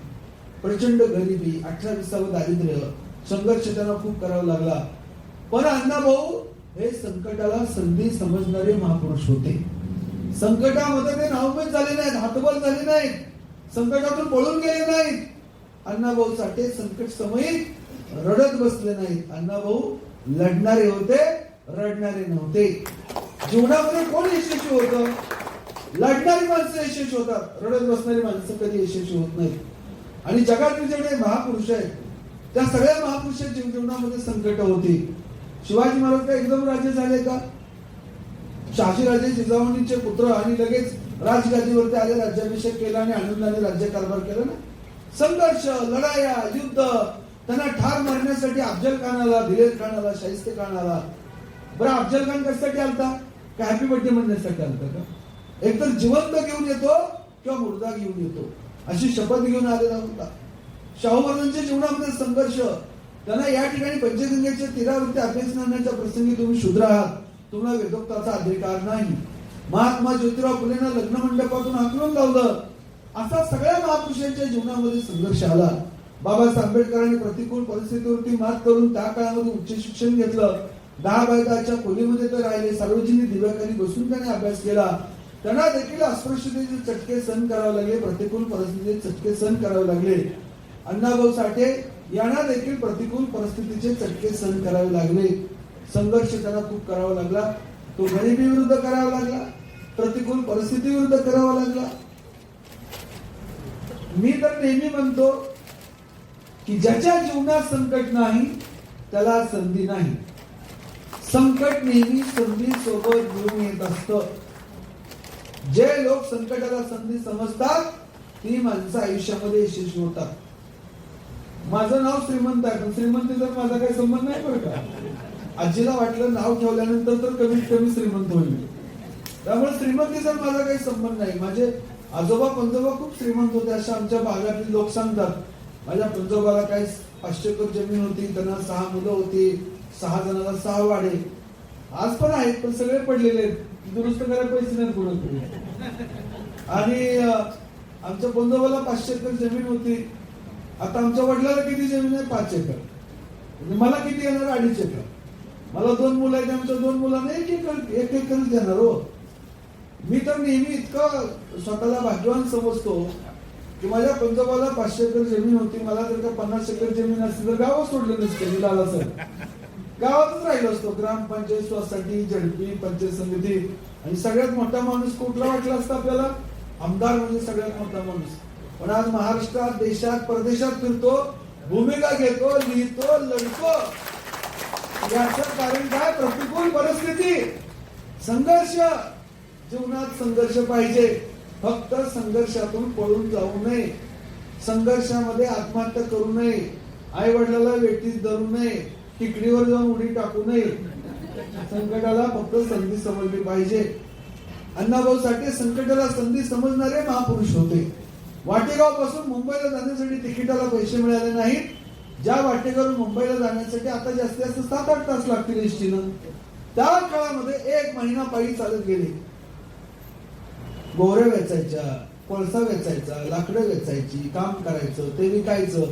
Speaker 2: प्रचंड गरिबी, 18-20 दारिद्र्य, संघर्ष त्यांना खूप करावा लागला. पण अण्णाभाऊ हे संकटाला संधी समजणारे महापुरुष होते. संकटामध्ये ते नावमेद झाले नाहीत, हातबल झाले नाहीत, संकटातून पळून गेले नाहीत. अण्णाभाऊ साठे संकट समयीत रडत बसले नाहीत. अण्णाभाऊ लढणारे होते, रडणारे नव्हते. जीवनामध्ये कोण यशस्वी होतं? लढणारी माणसं यशस्वी होतात, रडत बसणारी माणसं कधी यशस्वी होत नाहीत. आणि जगातील जेवढे महापुरुष आहेत त्या सगळ्या महापुरुषांच्या जीवनामध्ये संकट होती. शिवाजी महाराज काय एकदम राजे झाले का? शहाजीराजे जिजाऊंचे पुत्र आणि लगेच राजगादीवरती आले, राज्याभिषेक केला आणि आनंदाने राज्यकारभार केला ना. संघर्ष, लढाया, युद्ध. त्यांना ठार मारण्यासाठी अफजल खान आला, दिलेर खान आला, शाहिस्ते खान आला. बरं, अफजल खान कशासाठी आलता? काय हॅपी बर्थडे म्हणण्यासाठी आलता का? एकतर जिवंत घेऊन येतो किंवा मुर्दा घेऊन येतो अशी शपथ घेऊन आलेला होता. शाहू महाराजांच्या जीवनामध्ये संघर्ष. त्यांना या ठिकाणी पंचगंगेच्या तीरावरती अभ्यासनाच्या प्रसंगी तुम्ही शूद्र आहात, तुम्हाला वेदोक्ताचा अधिकार नाही. महात्मा ज्योतिराव फुलेंना लग्न मंडपातून हाकलून लावलं. असा सगळ्या महापुरुषांच्या जीवनामध्ये संघर्ष आला. बाबासाहेब आंबेडकरांनी प्रतिकूल परिस्थितीवरती मात करून त्या काळामध्ये उच्च शिक्षण घेतलं. 10 बाय 10च्या खोलीमध्ये ते राहिले. सार्वजनिक दिव्याखाली बसून त्याने अभ्यास केला. त्यांना देखील अस्पृश्यतेचे चटके सहन करावे लागले, प्रतिकूल परिस्थितीचे चटके सहन करावे लागले. अण्णाभाऊ साठे यांना देखील प्रतिकूल परिस्थितीचे चटके सहन करावे लागले. संघर्ष त्यांना खूप करावा लागला. तो गरिबी विरुद्ध करावा लागला, प्रतिकूल परिस्थिती विरुद्ध करावा लागला. मी तर नेहमी म्हणतो की ज्याच्या जीवनात संकट नाही त्याला संधी नाही. संकट नेहमी संधी सोबत घेऊन येत असतं. जे लोक संकटाला संधी समजतात ती माणसं आयुष्यामध्ये यशस्वी होतात. माझं नाव श्रीमंत आहे, पण श्रीमंतीचा माझा काही संबंध नाही बरं का. आजीला वाटलं नाव ठेवल्यानंतर तर कमीत कमी श्रीमंत होईल, त्यामुळे श्रीमंतीचा माझा काही संबंध नाही. माझे आजोबा पंजोबा खूप श्रीमंत होते असं आमच्या भागातील लोक सांगतात. माझ्या पंजोबाला काही 500 एकर जमीन होती, त्यांना 6 मुलं होती, 6 जणांना 6 वाडे. आज पण आहेत, पण सगळे पडलेले आहेत, दुरुस्त करायला पैसे नाही पुढे. आणि आमच्या पंजोबाला 500 एकर जमीन होती. आता आमच्या वडिलाला किती जमीन आहे? 5 एकर. म्हणजे मला किती येणार? 2.5 एकर. मला 2 मुलं आहेत, आमच्या 2 मुलांना 1 एकरच देणार हो. मी तर नेहमी इतकं स्वतःला भाग्यवान समजतो की माझ्या पंजोबाला 500 एकर जमीन होती. मला जर का 50 एकर जमीन असती तर गावं सोडलं नसतं. मी लाला सर गावातच राहिलो असतो. ग्रामपंचायत, सोसायटी, झडपी, पंचायत समिती. आणि सगळ्यात मोठा माणूस कुठला वाटला असता आपल्याला? आमदार म्हणजे सगळ्यात मोठा माणूस. पण आज महाराष्ट्रात, देशात, परदेशात फिरतो, भूमिका घेतो, लिहितो, लढतो. याचं कारण काय? प्रतिकूल परिस्थिती, संघर्ष. जीवनात संघर्ष पाहिजे, फक्त संघर्षातून पळून जाऊ नये, संघर्षामध्ये आत्महत्या करू नये, आई वडिलाला वेठीस धरू नये, टिकडीवर जाऊन उडी टाकू नये. संकटाला फक्त संधी समजली पाहिजे. अण्णाभाऊ साठे संकटाला संधी समजणारे महापुरुष होते. वाटेगाव पासून मुंबईला जाण्यासाठी तिकिटाला पैसे मिळाले नाहीत. ज्या वाटेगावरून मुंबईला जाण्यासाठी आता जास्तीत जास्त 7-8 तास लागतील एसटीनं, त्या काळामध्ये 1 महिना पायी चालत गेले. गोऱ्या वेचायच्या, कोळसा वेचायचा, लाकडं वेचायची, काम करायचं, ते विकायचं.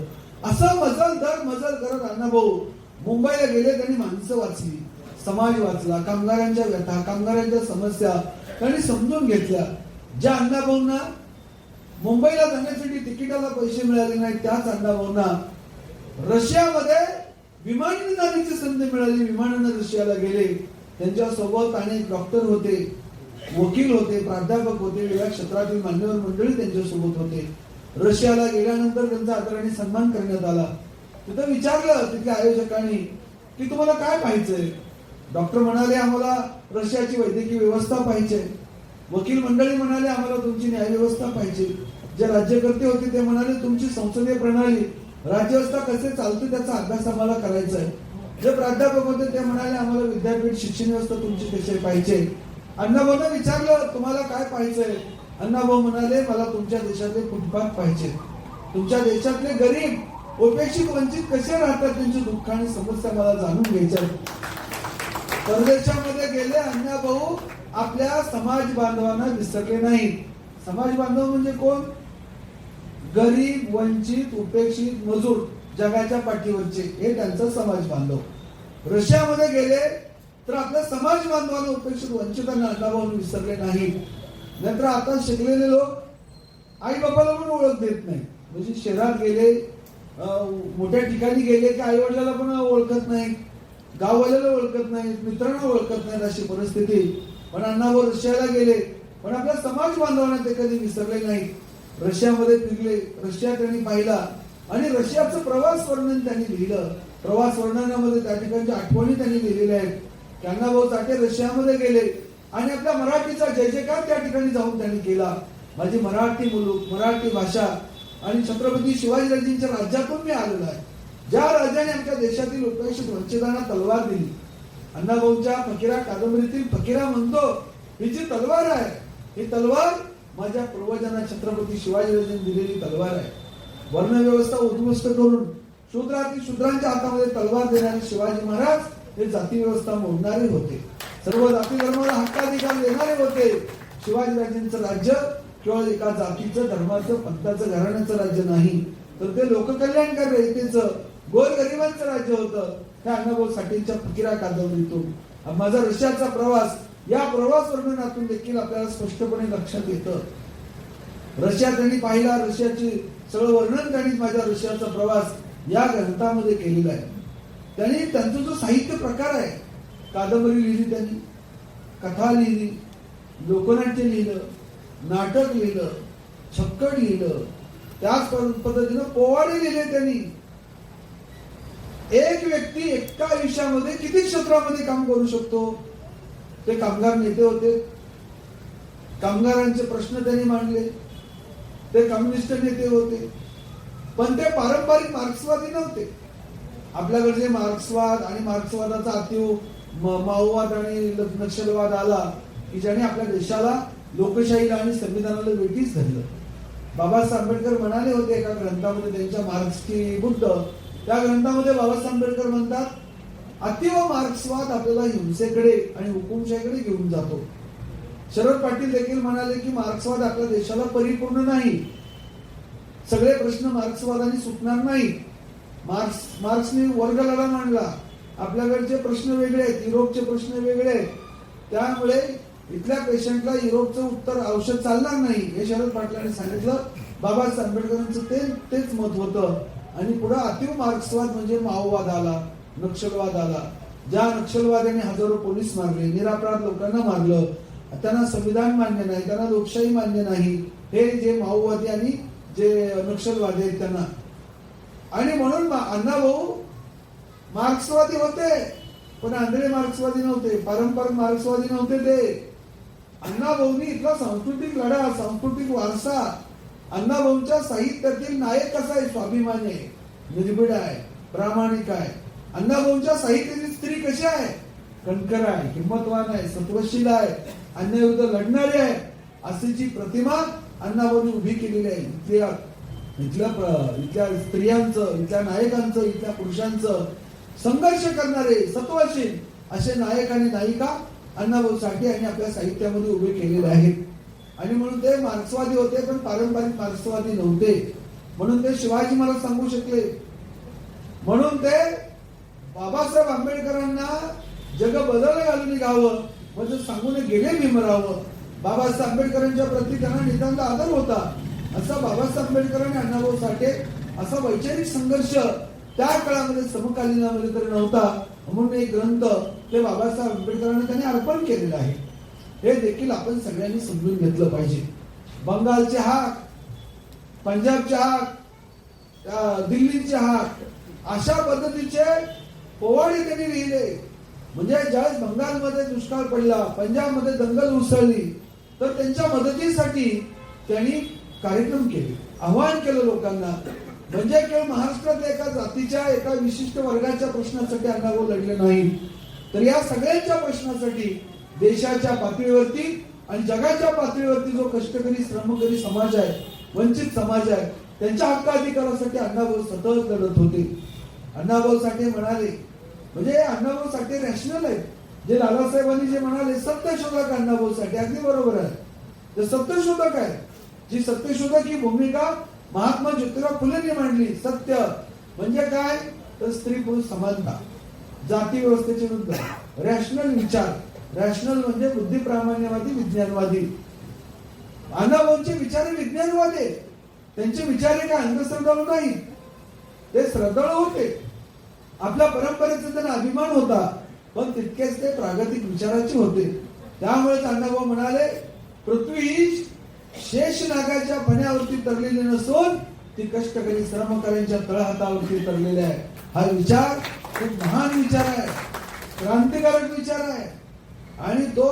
Speaker 2: असं मजल दर मजल करत अण्णाभाऊ मुंबईला गेले, त्यांनी माणसं वाचली, समाज वाचला, कामगारांच्या व्यथा, कामगारांच्या समस्या त्यांनी समजून घेतल्या. ज्या अण्णाभाऊंना मुंबईला जाण्यासाठी तिकिटाला पैसे मिळाले नाहीत, त्याच अण्णाभाऊंना रशियामध्ये विमानाने जाण्याची संधी मिळाली. विमानाने रशियाला गेले. त्यांच्या सोबत अनेक डॉक्टर होते, वकील होते, प्राध्यापक होते, वेगळ्या क्षेत्रातील मान्यवर मंडळी त्यांच्या सोबत होते. रशियाला गेल्यानंतर त्यांचा आदराने सन्मान करण्यात आला. तिथं विचारलं तिथल्या आयोजकांनी की तुम्हाला काय पाहिजे. डॉक्टर म्हणाले आम्हाला रशियाची वैद्यकीय व्यवस्था पाहिजे. वकील मंडळी म्हणाले आम्हाला तुमची न्याय व्यवस्था पाहिजे. जे राज्यकर्ते होते ते म्हणाले तुमची संसदीय प्रणाली, राज्यव्यवस्था कसे चालते त्याचा अभ्यास आम्हाला करायचा आहे. जे प्राध्यापक होते ते म्हणाले आम्हाला विद्यापीठ शिक्षण व्यवस्था तुमची कशी पाहिजे. अण्णाभाऊंना विचारलं तुम्हाला काय पाहिजे. अण्णाभाऊ म्हणाले मला तुमच्या देशातले फुटपाथ पाहिजे. तुमच्या देशातले गरीब उपेक्षित वंचित कसे राहतात त्यांची दुःख आणि समस्या मला जाणून घ्यायच्या. परदेशामध्ये गेले अण्णाभाऊ, आपल्या समाज बांधवांना विसरले नाहीत. समाज बांधव म्हणजे कोण? गरीब, वंचित, उपेक्षित, मजूर, जगाच्या पाठीवरचे, हे त्यांचा समाज बांधव. रशियामध्ये गेले तर आपल्या समाज बांधवांना, उपेक्षित वंचितांना अण्णाभाऊंनी विसरले नाहीत. नंतर आता शिकलेले लोक आई बापाला पण ओळख देत नाही. म्हणजे शहरात गेले, मोठ्या ठिकाणी गेले की आई वडिलाला पण ओळखत नाही, गाववाल्याला ओळखत नाही, मित्रांना ओळखत नाहीत, अशी परिस्थिती. पण अण्णाभाऊ रशियाला गेले, पण आपल्या समाज बांधवांना ते कधी विसरले नाहीत. रशियामध्ये फिरले, रशिया त्यांनी पाहिला आणि रशियाचं प्रवास वर्णन त्यांनी लिहिलं. प्रवास वर्णनामध्ये त्या ठिकाणच्या आठवणी त्यांनी लिहिलेल्या आहेत. अण्णाभाऊ साठे रशियामध्ये गेले आणि आपल्या मराठीचा जय जयकार त्या ठिकाणी जाऊन त्यांनी केला. माझी मराठी मुलूक, मराठी भाषा आणि छत्रपती शिवाजीराजेंच्या राज्यातून मी आलेलो आहे. ज्या राजाने आमच्या देशातील उपेक्षित वंचितांना तलवार दिली. अण्णाभाऊंच्या फकीरा कादंबरीतील फकीरा म्हणतो ही जी तलवार आहे, ही तलवार माझ्या पूर्वजांना छत्रपती शिवाजीराजेंनी दिलेली तलवार आहे. वर्णव्यवस्था उद्ध्वस्त करून शूद्रांच्या हातामध्ये तलवार देणारे शिवाजी महाराज हे जाती व्यवस्था मोडणारे होते. सर्व जाती धर्माला हक्काधिकार देणारे होते. शिवाजीराजेंचं राज्य केवळ एका जातीचं, धर्माचं, पंथाचं, घराण्याचं राज्य नाही, तर ते लोककल्याणकारी रयतेचं, गोरगरिबांचं राज्य होतं. त्या अण्णाभाऊ साठेंच्या फकीरा कादंबरीतून माझा रशियाचा प्रवास, या प्रवास वर्णनातून देखील आपल्याला स्पष्टपणे लक्षात येतं. रशिया त्यांनी पाहिला, रशियाची सगळं वर्णन त्यांनी माझ्या रशियाचा प्रवास या ग्रंथामध्ये केलेला आहे. त्यांनी त्यांचा जो साहित्य प्रकार आहे, कादंबरी लिहिली, त्यांनी कथा लिहिली, लोकनाट्य लिहिलं, नाटक लिहिलं, छक्कड लिहिलं, त्याच पद्धतीनं पोवाडे लिहिले त्यांनी. एक व्यक्ती एका आयुष्यामध्ये किती क्षेत्रामध्ये काम करू शकतो. ते कामगार नेते होते, कामगारांचे प्रश्न त्यांनी मांडले, ते कम्युनिस्ट नेते होते, पण ते पारंपरिक मार्क्सवादी नव्हते. आपल्याकडे मार्क्सवाद आणि मार्क्सवादाचा अतिव माओवाद आणि नक्षलवाद आला की ज्याने आपल्या देशाला, लोकशाहीला आणि संविधानाला वेठीस धरलं. बाबासाहेब आंबेडकर म्हणाले होते एका ग्रंथामध्ये, त्यांच्या मार्क्सची बुद्ध, त्या ग्रंथामध्ये बाबासाहेब आंबेडकर म्हणतात अतिव मार्क्सवाद आपल्याला हिंसेकडे आणि हुकुमशाहीकडे घेऊन जातो. शरद पाटील देखील म्हणाले की मार्क्सवाद आपल्या देशाला परिपूर्ण नाही, सगळे प्रश्न मार्क्सवादाने सुटणार नाही. मार्क्सने वर्ग लढा मांडला, आपल्याकडचे प्रश्न वेगळे आहेत, युरोपचे प्रश्न वेगळे आहेत, त्यामुळे इथल्या पेशंटला युरोपचं उत्तर औषध चालणार नाही, हे शरद पाटलांनी सांगितलं. बाबासाहेब आंबेडकरांचं तेच मत होतं. आणि पुढे अतिव मार्क्सवाद म्हणजे माओवाद आला, नक्षलवाद आला. ज्या नक्षलवाद्यांनी हजारो पोलीस मारले, निरापराध लोकांना मारलं, त्यांना संविधान मान्य नाही, त्यांना लोकशाही मान्य नाही, हे जे माओवादी आणि जे नक्षलवादी आहेत त्यांना. आणि म्हणून अण्णाभाऊ मार्क्सवादी होते, पण आंधळे मार्क्सवादी नव्हते, पारंपरिक मार्क्सवादी नव्हते. ते अण्णाभाऊंनी इथला सांस्कृतिक लढा, सांस्कृतिक वारसा, अण्णाभाऊंच्या साहित्यातील नायक कसा आहे, स्वाभिमानी आहे, निर्भीड आहे, प्रामाणिक आहे. अण्णाभाऊंच्या साहित्यातील स्त्री कशी आहे, कणखर आहे, हिंमतवान आहे, सत्वशील आहे, अन्यायाविरुद्ध लढणारी आहे, अशीची प्रतिमा अण्णाभाऊंनी उभी केलेली आहे. इथल्या स्त्रियांचं, इथल्या नायकांचं, इथल्या पुरुषांचं संघर्ष करणारे सत्वशील असे नायक आणि नायिका अण्णाभाऊ साठे यांनी आपल्या साहित्यामध्ये उभे केलेले आहेत. आणि म्हणून ते मार्क्सवादी होते, पण पारंपरिक मार्क्सवादी नव्हते. म्हणून ते शिवाजी महाराज सांगू शकले, म्हणून ते बाबासाहेब आंबेडकरांना जग बदल घालून निघावं म्हणजे सांगून गेले भीमराव. बाबासाहेब आंबेडकरांच्या प्रती त्यांना नितांत आदर होता. असा बाबासाहेब आंबेडकर आणि अण्णाभाऊ साठे असा वैचारिक संघर्ष त्या काळामध्ये समकालीनामध्ये तरी नव्हता, म्हणून एक ग्रंथ ते बाबासाहेब आंबेडकरांनी त्यांनी अर्पण केलेलं आहे. हे देखील आपण सगळ्यांनी समजून घेतलं पाहिजे. बंगालचे हाक, पंजाबचे हाक, दिल्लीचे हाक अशा पद्धतीचे पोवाडे त्यांनी लिहिले. म्हणजे ज्यावेळेस बंगालमध्ये दुष्काळ पडला, पंजाबमध्ये दंगल उसळली, तर त्यांच्या मदतीसाठी त्यांनी कार्यक्रम केले, आवाहन केलं लोकांना. म्हणजे केवळ महाराष्ट्रातल्या एका जातीच्या एका विशिष्ट वर्गाच्या प्रश्नासाठी अण्णाभाऊ लढले नाही, तर या सगळ्यांच्या प्रश्नासाठी देशाच्या पातळीवरती आणि जगाच्या पातळीवरती जो कष्टकरी श्रमकरी समाज आहे, वंचित समाज आहे, त्यांच्या हक्क अधिकारासाठी अण्णाभाऊ सतत लढत होते. अण्णाभाऊ साठे म्हणाले, म्हणजे अण्णाभाऊ साठे रॅशनल आहेत. जे लालासाहेबांनी जे म्हणाले सत्यशोधक अण्णाभाऊ साठे अगदी बरोबर आहे. ते सत्यशोधक आहे. जी सत्यशोधक ही भूमिका महात्मा ज्योतिराव फुलेंनी मांडली. सत्य म्हणजे काय, तर स्त्री पुरुष समानता, जाती व्यवस्थेचे विरुद्ध रॅशनल विचार. रॅशनल म्हणजे बुद्धिप्रामाण्यवादी, विज्ञानवादी. अण्णाभाऊंचे विचार विज्ञानवादी. त्यांचे विचार काय अंधश्रद्धाळू नाही, ते श्रद्धाळू होते. आपल्या परंपरेचा त्यांना अभिमान होता, पण तितकेच ते प्रागतिक विचाराचे होते. त्यामुळे अण्णाभाऊ म्हणाले, पृथ्वी ही शेष नागाच्या फण्यावरती तरलेली नसून ती कष्टकरी श्रमकाऱ्यांच्या तळहातावरती तरलेली आहे. हा विचार खूप महान विचार आहे, क्रांतिकारक विचार आहे. आणि तो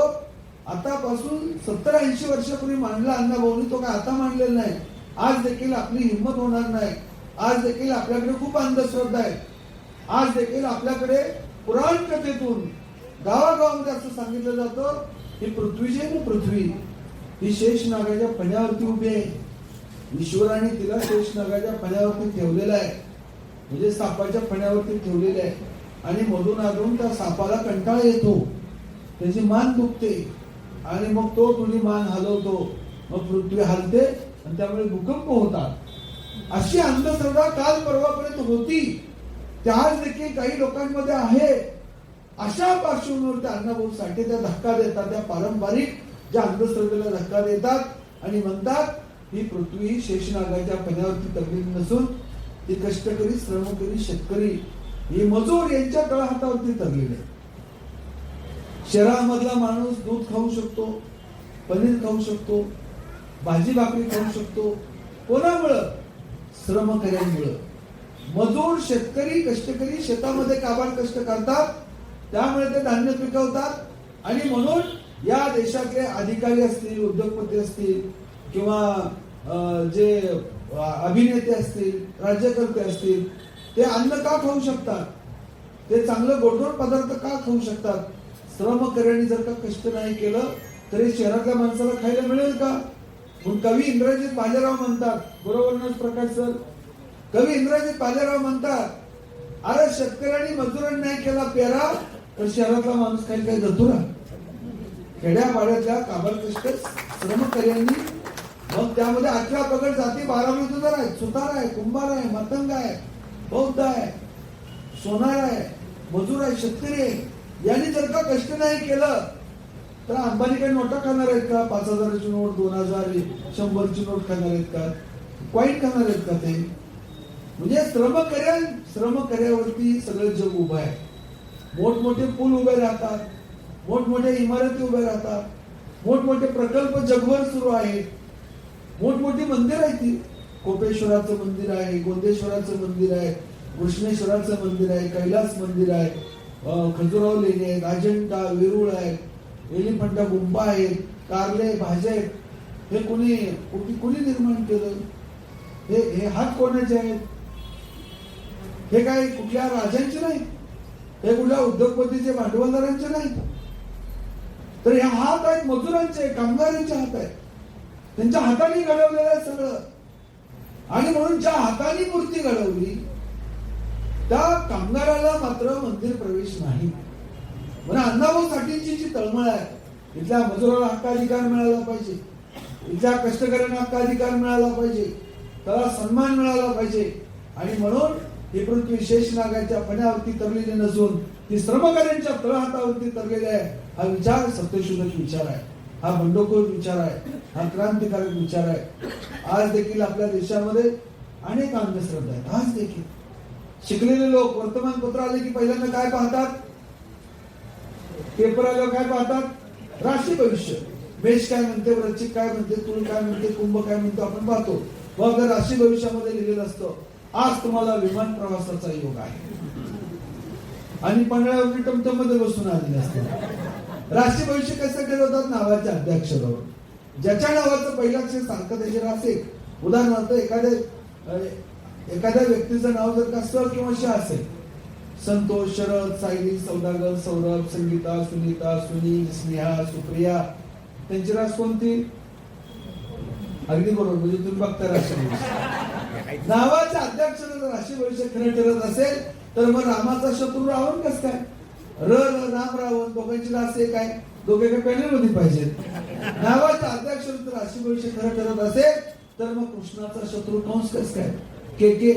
Speaker 2: आतापासून 70-80 वर्षापूर्वी मांडला अण्णाभाऊंनी. तो काय आता मांडलेला नाही. आज देखील आपली हिंमत होणार नाही. आज देखील आपल्याकडे खूप अंधश्रद्धा आहे. आज देखील आपल्याकडे पुराण कथेतून गावागावामध्ये असं सांगितलं जातं की पृथ्वी जी आहे ना, पृथ्वी ही शेष नागाच्या फण्यावरती उभी आहे. ईश्वराने तिला शेष नागाच्या फण्यावरती ठेवलेला आहे, म्हणजे सापाच्या फण्यावरती ठेवलेले आहे. आणि मधून अधून त्या सापाला कंटाळा येतो, त्याची मान दुखते आणि मग तो तुझी मान हलवतो, मग पृथ्वी हलते आणि त्यामुळे भूकंप होतात. अशी अंधश्रद्धा काल परवापर्यंत होती, त्याच देखील काही लोकांमध्ये आहे. अशा पार्श्वभूमीवर अण्णाभाऊ साठे त्या धक्का देतात, त्या पारंपरिक ज्या अंधश्रद्धेला धक्का देतात आणि म्हणतात ही पृथ्वी ही शेषनागाच्या फण्यावरती तरलेली नसून ती कष्टकरी श्रमकरी शेतकरी ही मजूर यांच्या तळहातावरती तरलेली आहे. शहरामधला माणूस दूध खाऊ शकतो, पनीर खाऊ शकतो, भाजी भाकरी खाऊ शकतो. कोणामुळं? श्रमकऱ्यांमुळं. मजूर शेतकरी कष्टकरी शेतामध्ये काबाड कष्ट करतात, त्यामुळे ते धान्य पिकवतात. आणि म्हणून या देशातले अधिकारी असतील, उद्योगपती असतील किंवा जे अभिनेते असतील, राज्यकर्ते असतील, ते अन्न का खाऊ शकतात? ते चांगलं गोडधोड पदार्थ का खाऊ शकतात? श्रमकऱ्यांनी जर का कष्ट नाही केलं तरी शहरातल्या माणसाला खायला मिळेल का? म्हणून कवी इंद्रजित भालेराव म्हणतात, बरोबर ना प्रकाश सर? कवी इंद्रजित भालेराव म्हणतात, अरे शेतकऱ्यांनी मजुरांनी नाही केला पेरा तर शहरातला माणूस खाईल काय धतुरा? खेड्यापाड्यातल्या काबाड कष्ट श्रमकऱ्यांनी, मग त्यामध्ये 18 पगड जाती, 12 मजुदार आहेत, सुतार आहे, कुंभार आहे, मतंग आहे, बौद्ध आहे, सोनार आहे, मजूर आहे, शेतकरी आहे. यांनी जर का कष्ट नाही केलं तर अंबानी काही नोटा खाणार आहेत का? 5,000ची नोट, 2,000, 100ची नोट खाणार आहेत का? कॉईन खाणार आहेत का? ते म्हणजे श्रमकऱ्यावरती सगळं जग उभं आहे. मोठमोठे पूल उभे राहतात, मोठमोठ्या इमारती उभ्या राहतात, मोठमोठे प्रकल्प जगभर सुरू आहेत, मोठमोठी मंदिर आहेत. ती कोपेश्वराचं मंदिर आहे, गोंदेश्वराचं मंदिर आहे, कृष्णेश्वराचं मंदिर आहे, कैलास मंदिर आहे, खजुराहो लेणी आहेत, अजंठा, वेरूळ आहे, एलिफंटा गुंबा आहेत, कारले भाज्या आहेत. हे कुणी निर्माण केलं? हे हात कोणाचे आहेत? हे काय कुठल्या राजांचे नाही, हे कुठल्या उद्योगपतीचे, भांडवलदारांचे नाही, तर हे हात आहेत मजुरांचे, कामगारांचे हात आहेत. त्यांच्या हाताने घडवलेलं आहे सगळं. आणि म्हणून ज्या हाताने मूर्ती घडवली त्या कामगाराला मात्र मंदिर प्रवेश नाही. म्हणजे अण्णाभाऊ साठेंची जी तळमळ आहे, इथल्या मजुराला हक्काधिकार मिळाला पाहिजे, इथल्या कष्टकऱ्यांना हक्काधिकार मिळाला पाहिजे, त्याला सन्मान मिळाला पाहिजे. आणि म्हणून ही पृथ्वी शेष नागाच्या फण्यावरती तरलेली नसून ती श्रमकार्यांच्या तळहातावरती तरलेली आहे. हा विचार सत्यशोधक विचार आहे, हा बंडखोर विचार आहे, हा क्रांतिकारक विचार आहे. आज देखील आपल्या देशामध्ये अनेक अंधश्रद्धा आहेत. आज देखील शिकलेले लोक वर्तमानपत्र आले की पहिल्यांदा काय पाहतात? पेपर आल्यावर काय पाहतात? राशी भविष्य. मेष काय म्हणते, वृश्चिक काय म्हणते, तुळ काय म्हणते, कुंभ काय म्हणतो आपण पाहतो. मग राशी भविष्यामध्ये लिहिलेलं असतं आज तुम्हाला विमान प्रवासाचा योग आहे आणि पन्हाळ्यावर टमटम मध्ये बसून आलेले असतात. राशी भविष्य कसं ठरवतात? नावाच्या अध्याक्षरावर. ज्याच्या नावाचं पहिलं अक्षर सारखं त्याचे असेल, उदाहरणार्थ एखाद्या व्यक्तीचं नाव जर का स किंवा श असेल, संतोष, शरद, सायली, सौदागर, सौरभ, संगीता, सुनीता, सुनील, स्नेहा, सुप्रिया, त्यांची रास कोणती? अगदी बरोबर, म्हणजे तुम्ही बघता राशी भविष्य. नावाच्या अध्याक्षर जर राशी भविष्य खरं ठरत असेल तर मग रामाचा शत्रू रावण कस काय? राम रावण दोघांची रास एक आहे, दोघे काय पॅनल मध्ये पाहिजेत. नावाच्या अध्याक्षर जर राशी भविष्य खरं ठरत असेल तर मग कृष्णाचा शत्रू कंस कस काय? के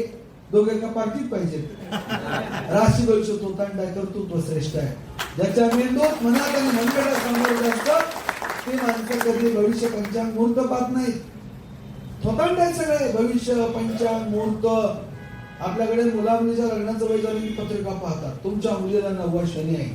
Speaker 2: दोघे एका पार्टीत पाहिजेत. राशी भविष्य तोतांड आहे, कर्तृत्व श्रेष्ठ आहे. ज्याच्या मेंदूत मनात आणि मनगटात सामर्थ्य असतं ते माणसं कधी भविष्य पंचांग मुहूर्त पाहत नाहीत. थोतांड आहे सगळे, भविष्य पंचांग मुहूर्त. आपल्याकडे मुलामुलीच्या लग्नाचं वय झालं की पत्रिका पाहतात. तुमच्या मुलीला 9वा शनी आहे,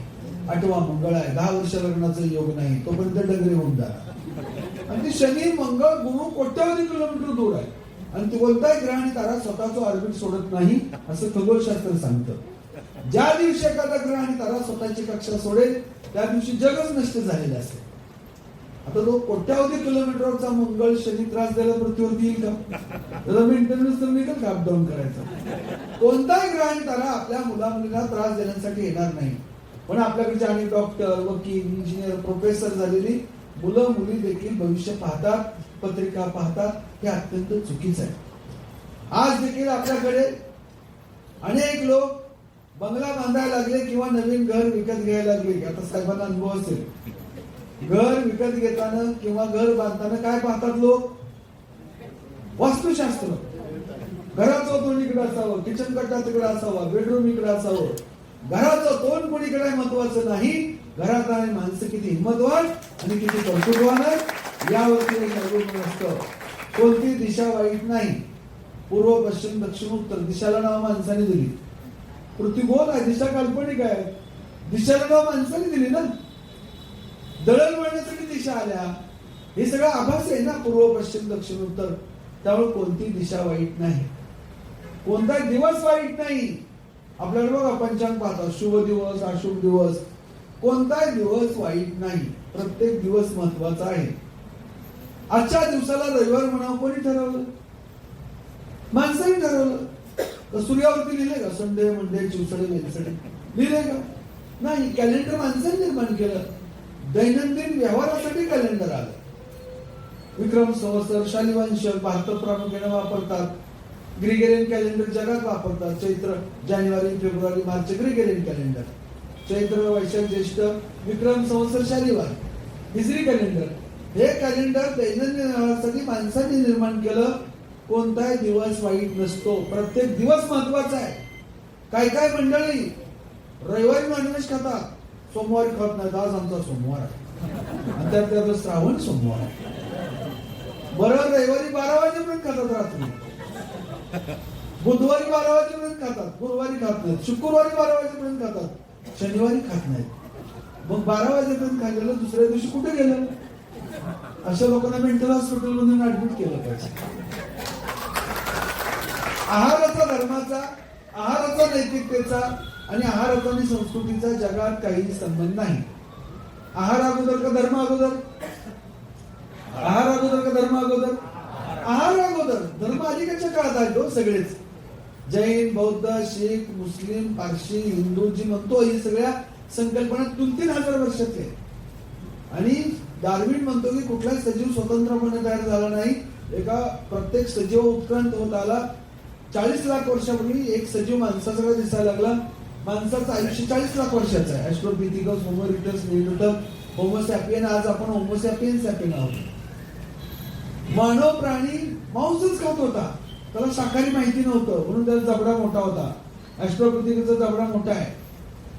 Speaker 2: 8वा मंगळ आहे, 10 वर्ष लग्नाचा योग नाही, तोपर्यंत डगरे होऊन जाणार. आणि ते शनी मंगळ गुरु कोट्यावधी किलोमीटर दूर आहे आणि ते कोणताही ग्रह आणि तारा स्वतःचं ऑर्बिट सोडत नाही असं खगोलशास्त्र सांगतं. ज्या दिवशी एखादा ग्रह आणि तारा स्वतःची कक्षा सोडेल त्या दिवशी जगच नष्ट झालेलं असेल. आता तो कोट्यावधी किलोमीटरचा मंगळ शनी त्रास द्यायला पृथ्वीवरती येईल का? त्याला मेंटेनन्स तर निघेल का अपडाऊन करायचं? कोणताही ग्रह आणि तारा आपल्या मुलामुलीला त्रास देण्यासाठी येणार नाही. पण आपल्याकडचे अनेक डॉक्टर, वकील, इंजिनियर, प्रोफेसर झालेली मुलं मुली देखील भविष्य पाहतात, पत्रिका पाहतात. हे अत्यंत चुकीचं आहे. आज देखील आपल्याकडे अनेक लोक बंगला बांधायला लागले किंवा नवीन घर विकत घ्यायला लागले. आता साहेबांना अनुभव असेल, घर विकत घेताना किंवा घर बांधताना काय पाहतात लोक? वास्तुशास्त्र. घराचं तोंड इकडे असावं, किचन कट्टा तिकडे असावा, बेडरूम इकडे असावं. घराचं तोंड कोणीकडे महत्वाचं नाही, घरात आणि माणसं किती हिंमतवान आणि किती कर्तृत्ववान आहे यावरती अवलंबून असतं. कोणती दिशा वाईट नाही. पूर्व, पश्चिम, दक्षिण, उत्तर दिशाला नाव माणसाने दिली. पृथ्वी गोल आहे, दिशा काल्पनिक आहे, दिशाला नाव माणसाने दिली ना. दळण वळण्यासाठी दिशा आल्या, हे सगळं आभास आहे ना, पूर्व, पश्चिम, दक्षिण, उत्तर. त्यामुळे कोणती दिशा वाईट नाही, कोणताही दिवस वाईट नाही. आपल्याकडे बघा पंचांग पाहतात, शुभ दिवस, अशुभ दिवस. कोणताही दिवस वाईट नाही, प्रत्येक दिवस महत्वाचा आहे. आजच्या दिवसाला रविवार म्हणावं कोणी ठरवलं? माणसाने ठरवलं. सूर्यावरती लिहिले का संडे, मंडे, ट्युसडे, वेनसडे? लिहिले का? नाही. कॅलेंडर माणसाने निर्माण केलं. दैनंदिन व्यवहारासाठी कॅलेंडर आलं. विक्रम संवत्सर, शालिवांश भारतात प्रामुख्याने वापरतात. ग्रिगोरियन कॅलेंडर जगात वापरतात. चैत्र, जानेवारी, फेब्रुवारी, मार्च ग्रिगोरियन कॅलेंडर. चैत्र, वैशाख, ज्येष्ठ, विक्रम संवत्सर, शालिवार हिजरी कॅलेंडर. हे कॅलेंडर दैनंदिन व्यवहारासाठी माणसाने निर्माण केलं. कोणताही दिवस वाईट नसतो, प्रत्येक दिवस महत्वाचा आहे. काय काय मंडळी रविवारी नॉनव्हेज खातात, सोमवारी खात नाहीत. आज आमचा सोमवार आहे आणि त्यात श्रावण सोमवार आहे. बरं, रविवारी 12 वाजेपर्यंत खातात, रात्री बुधवारी 12 वाजेपर्यंत खातात, गुरुवारी खात नाहीत, शुक्रवारी 12 वाजेपर्यंत खातात, शनिवारी खात नाहीत. मग 12 वाजेपर्यंत खाल्लेलं दुसऱ्या दिवशी कुठे गेलं? अशा लोकांना मेंटल हॉस्पिटल मध्ये ऍडमिट केलं पाहिजे. आहाराचा, धर्माचा, आहाराचा, नैतिकतेचा आणि आहाराचा आणि संस्कृतीचा जगात काही संबंध नाही. आहार अगोदर का धर्म अगोदर? आहार अगोदर का धर्म अगोदर? आहार अगोदर. धर्म अलीकडच्या काळात आहेत हो सगळेच. जैन, बौद्ध, शीख, मुस्लिम, पारशी, हिंदू जी म्हणतो, ही सगळ्या संकल्पना 2-3 हजार वर्षाचे. आणि डार्विन म्हणतो की कुठलाच सजीव स्वतंत्रपणे तयार झाला नाही. प्रत्येक सजीव उत्क्रांत होत आला. 40 लाख वर्षापूर्वी एक सजीव माणसासगळं दिसायला लागला. माणसाचं आयुष्य 40 लाख वर्षाचं आहे. ॲस्ट्रोपिथिकस, homo erectus, Neanderthal, homo sapien. आज आपण होमो सॅपियन आहोत. मानव प्राणी मांसच खात होता, त्याला शाकाहारी माहिती नव्हतं म्हणून त्याचा जबडा मोठा होता. अष्टप्रतिकेचा जबडा मोठा आहे.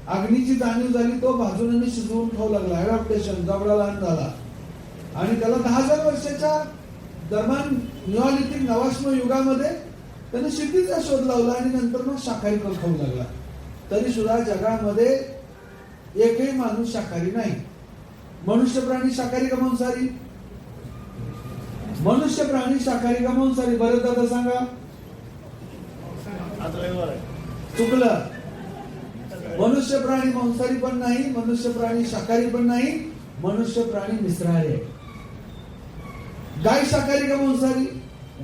Speaker 2: अग्नीची जाणीव झाली, तो भाजून आणि शिजवून खाऊ लागला. अडॅप्टेशन, जबडा लहान झाला आणि त्याला 10,000 वर्षाच्या दरम्यान निओलिथिक नवाश्म युगामध्ये त्याने शेतीचा शोध लावला आणि नंतर मग शाकाहारी खाऊ लागला. तरी सुद्धा जगामध्ये एकही माणूस शाकाहारी नाही. मनुष्य प्राणी शाकाहारी का मांसाहारी? मनुष्य प्राणी शाकाहारी का मांसाहारी? बरं दादा सांगा. चुकलं. मनुष्य प्राणी मांसाहारी पण नाही, मनुष्य प्राणी शाकाहारी पण नाही, मनुष्य प्राणी मिश्राहारी आहे. गाय शाकाहारी का मांसाहारी?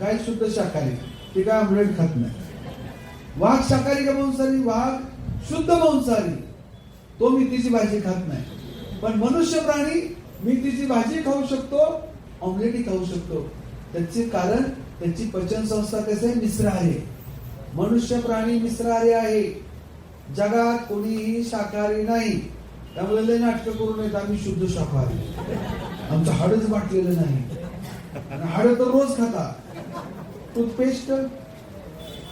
Speaker 2: गाय शुद्ध शाकाहारी, ती काय आमलेट खात नाही. वाघ शाकाहारी का मांसाहारी? वाघ शुद्ध मांसाहारी, तो मेथीची भाजी खात नाही. पण मनुष्य प्राणी मेथीची भाजी खाऊ शकतो, ऑमलेटही खाऊ शकतो. त्याचे कारण त्याची पचन संस्था कशी आहे? मिश्राहारी. मनुष्य प्राणी मिश्राहारी आहे. जगात कोणीही शाकाहारी नाही. त्यामुळे लय नाटकं करू नयेत आम्ही शुद्ध शाकाहारी, आमचं हाडच वाटलेलं नाही. हाड तर रोज खाता. टूथपेस्ट,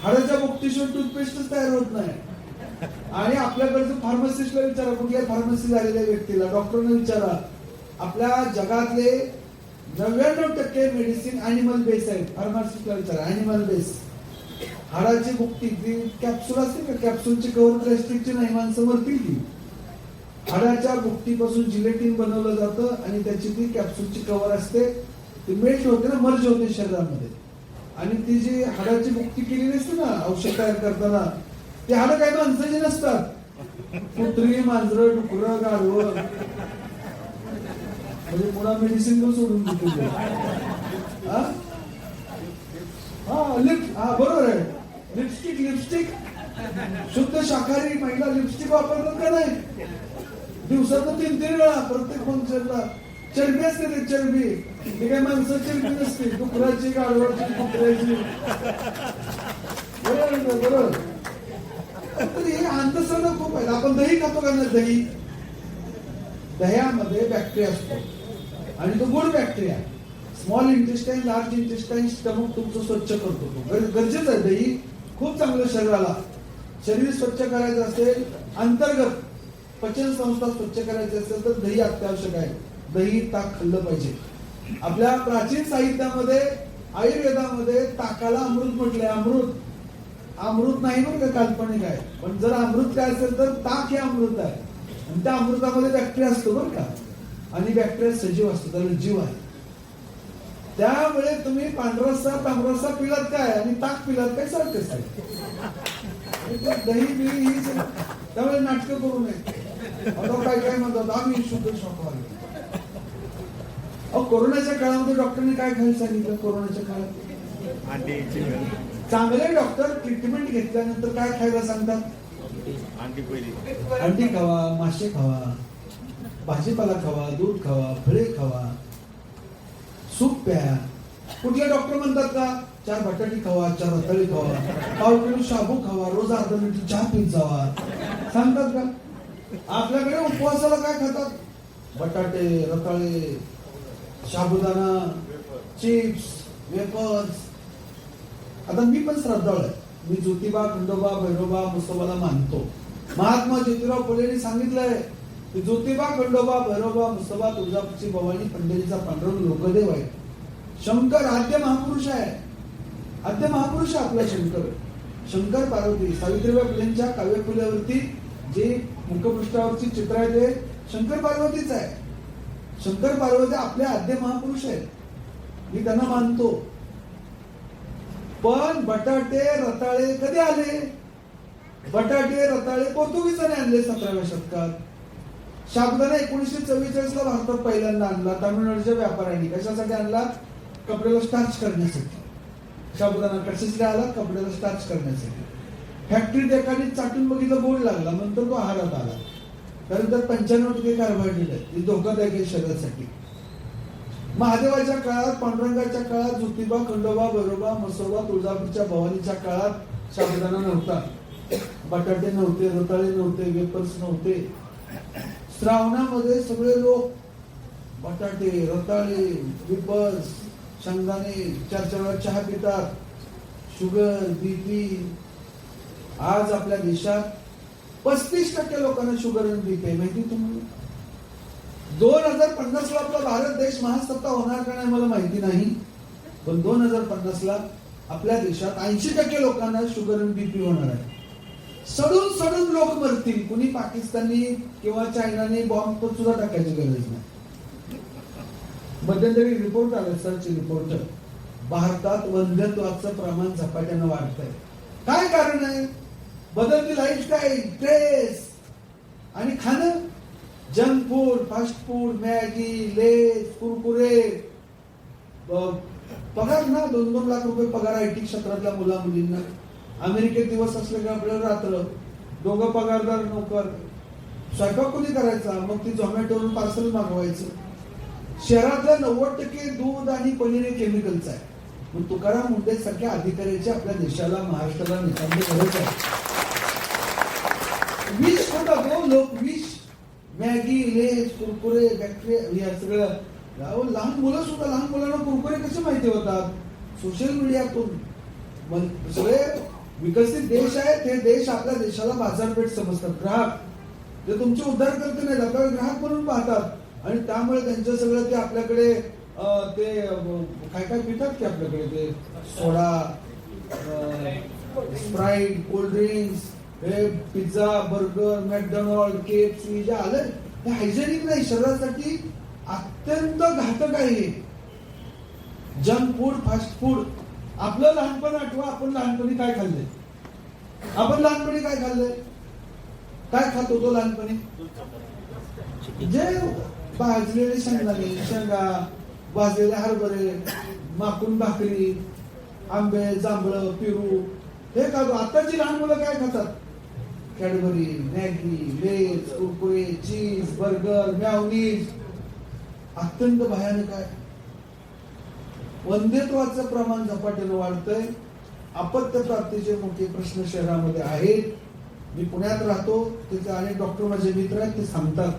Speaker 2: हाडाच्या मुक्तीशिवाय टूथपेस्टच तयार होत नाही. आणि आपल्याकडचं फार्मासिस्टला विचारा, कुठल्या फार्मसी झालेल्या व्यक्तीला, डॉक्टरने विचारा, आपल्या जगातले 99% मेडिसिन अॅनिमल बेस आहेत. फार्मासिस्टला विचारा, अॅनिमल बेस. हाडाची मुक्ती, जी कॅप्सूल असते का, कॅप्सूलची कव्हर प्लॅस्टिकची नाही, माणसं मरतील ती. हाडाच्या मुक्तीपासून जिलेटिन बनवलं जातं आणि त्याची ती कॅप्सूलची कव्हर असते, ती मेल्ट होते ना, मर्ज होते शरीरामध्ये. आणि ती जी हाडाची मुक्ती केलेली असते ना औषध तयार करताना, ती हाडं काही माणसाची नसतात. कुत्री, मांजरं, डुकरं, गाढवं. म्हणजे पुन्हा मेडिसिन पण सोडून देतो. बरोबर आहे. लिपस्टिक शुद्ध शाकाहारी महिला लिपस्टिक वापरतात का नाही? दिवसातून 3-3 वेळा प्रत्येक फंक्शनला. चरबी असते ते, चरबी. ते काय माणसं चरबी नसते, डुकराची, गाढवाची, कुत्र्याची. बरोबर. तर हे अंधश्रद्धा खूप आहे. आपण दही खातो का नाही? दही, दह्यामध्ये बॅक्टेरिया असतो आणि तो good bacteria. Small intestine, large intestine, stomach तुमचं स्वच्छ करतो. तो गरजेचं आहे. दही खूप चांगलं शरीराला. शरीर स्वच्छ करायचं असेल, अंतर्गत पचन संस्था स्वच्छ करायची असेल तर दही अत्यावश्यक आहे. दही, ताक खाल्लं पाहिजे. आपल्या प्राचीन साहित्यामध्ये, आयुर्वेदामध्ये ताकाला अमृत म्हटलंय. अमृत नाही बरं का, काल्पनिक आहे. पण जर अमृत काय असेल तर ताक हे अमृत आहे. आणि त्या अमृतामध्ये बॅक्टेरिया असतो बरं का, आणि बॅक्टेरिया सजीव असतो, त्याला जीव आहे. त्यामुळे तुम्ही पांढरा रस्सा, तांबडा रस्सा पिलात काय आणि ताक पिलात काय, सारखंच आहे. दही बिही ही, त्यामुळे नाटकं करू नये. आता काय म्हणतात, आम्ही शुद्ध शाकाहारी. कोरोनाच्या काळामध्ये डॉक्टरने काय खायला सांगितलं? कोरोनाच्या काळात चांगले डॉक्टर ट्रीटमेंट घेतल्यानंतर काय खायला सांगतात? अंडी खावा, मासे खावा, भाजीपाला खावा, दूध खावा, फळे खावा, सूप प्या. कुठले डॉक्टर म्हणतात का 4 बटाटी खावा, 4 रताळी खावा, 1/2 किलो शाबू खावा, रोज अर्धा लिटर चहा पीत जावा, सांगतात का? आपल्याकडे उपवासाला काय खातात? बटाटे, रताळे, साबुदाणा, चिप्स, वेफर्स. आता मी पण श्रद्धाळू आहे. मी ज्योतिबा, खंडोबा, भैरोबा, मुसोबाला मानतो. महात्मा ज्योतिराव फुलेंनी सांगितलंय की ज्योतिबा, खंडोबा, भैरोबा, मुसोबा, तुळजापूरची भवानी, पंढरीचा पांडुरंग लोकदेव आहे. शंकर आद्य महापुरुष आहे. आद्य महापुरुष आहे आपला शंकर. शंकर पार्वती, सावित्रीबाई फुलेंच्या काव्यफुल्यावरती जे मुखपृष्ठावरची चित्र आहे ते शंकर पार्वतीच आहे. शंकर पार्वती आपले आद्य महापुरुष आहेत, मी त्यांना मानतो. पण बटाटे, रताळे कधी आले? बटाटे, रताळे पोर्तुगीजांनी आणले 17व्या शतकात. साबुदाणा 1944 ला भारतात पहिल्यांदा आणला तामिळनाडूच्या व्यापाऱ्यांनी. कशासाठी आणला? कपड्याला स्टार्च करण्यासाठी. साबुदाणा कशासाठी आला? कपड्याला स्टार्च करण्यासाठी. फॅक्टरीत एकाने चाटून बघितलं, गोड लागला, नंतर तो आहारात आला. कारण त्यात 95% कार्बोहायड्रेट आहे, हे धोकादायक आहे शरीरासाठी. महादेवाच्या काळात, पांडुरंगाच्या काळात, ज्योतिबा, खंडोबा, भैरोबा, मसोबा, तुळजापूरच्या भवानीच्या काळात साबुदाणा नव्हता, बटाटे नव्हते, रताळे नव्हते, वेपर्स नव्हते. श्रावणामध्ये सगळे लोक बटाटे, रताळे, वेपर्स, शेंगदाणे, 4 वेळा चहा पितात. शुगर, बीपी, आज आपल्या देशात 35% लोकांना शुगर अँड बीपी आहे. माहिती तुम्हाला? 2050 ला आपला भारत देश महासत्ता होणार का नाही मला माहिती नाही, पण 2050 ला आपल्या देशात 80% लोकांना शुगर अँड बीपी होणार आहे. सडून सडून लोक मरतील. कुणी पाकिस्तानी किंवा चायनाने बॉम्ब पण सुद्धा टाकायची गरज नाही. मध्यंतरी रिपोर्ट आला, सर्च रिपोर्ट, भारतात वंध्यत्वाचं प्रमाण झपाट्यानं वाढत आहे. काय कारण आहे? बदलती लाईफस्टाईल, स्ट्रेस आणि खाणं, junk food, fast food, Maggi, Lays, Kurkure. पगार ना 2-2 लाख रुपये पगार आयटी क्षेत्रातल्या मुला मुलींना. अमेरिकेत दिवस असले की आपल्याला रात्र. दोघं पगारदार नोकर. स्वयंपाक कोणी करायचा? मग ती झोमॅटोवरून पार्सल मागवायचं. शहरातलं 90% दूध आणि पनीर हे केमिकलचं आहे. मग तुकाराम मुंडे सारख्या अधिकाऱ्याची आपल्या देशाला, महाराष्ट्राला नितांत गरज आहे. विष खाता लोक, विष. मॅगी, लेस, कुरकुरे, बॅक्टेरिया, हे सगळं. लहान मुलं सुद्धा, लहान मुलांना कुरकुरे कसे माहिती होतात? सोशल मीडियातून. सगळे विकसित देश आहेत, हे देश आपल्या देशाला बाजारपेठ समजतात. ग्राहक जे तुमचे उद्धार करते नाहीत, आपल्याला ग्राहक म्हणून पाहतात. आणि त्यामुळे त्यांचं सगळं ते आपल्याकडे ते काय काय पितात की आपल्याकडे ते सोडा, स्प्राईट, कोल्ड्रिंक्स, हे पिझ्झा, बर्गर, मॅकडॉनल्ड, KFC जे आलंय हे हायजेनिक नाही, शरीरासाठी अत्यंत घातक आहे. Junk food, fast food. आपलं लहानपण आठवा, आपण लहानपणी काय खाल्लंय? आपण लहानपणी काय खाल्लंय? काय खात होतो लहानपणी? जे भाजलेले शेंगदाणे, शेंगा, भाजलेले हरभरे, माकून भाकरी, आंबे, जांभळं, पेरू हे खातो. आताची लहान मुलं काय खातात? कॅडबरी, मॅगी, लेस, कुरकुरे, चीज, बर्गर, मॅयोनीज. अत्यंत भयानक आहे. वंध्यत्वाचं प्रमाण झपाट्यानं वाढतंय. अपत्य प्राप्तीचे मोठे प्रश्न शहरामध्ये आहेत. मी पुण्यात राहतो, तिथे अनेक डॉक्टर माझे मित्र आहेत, ते सांगतात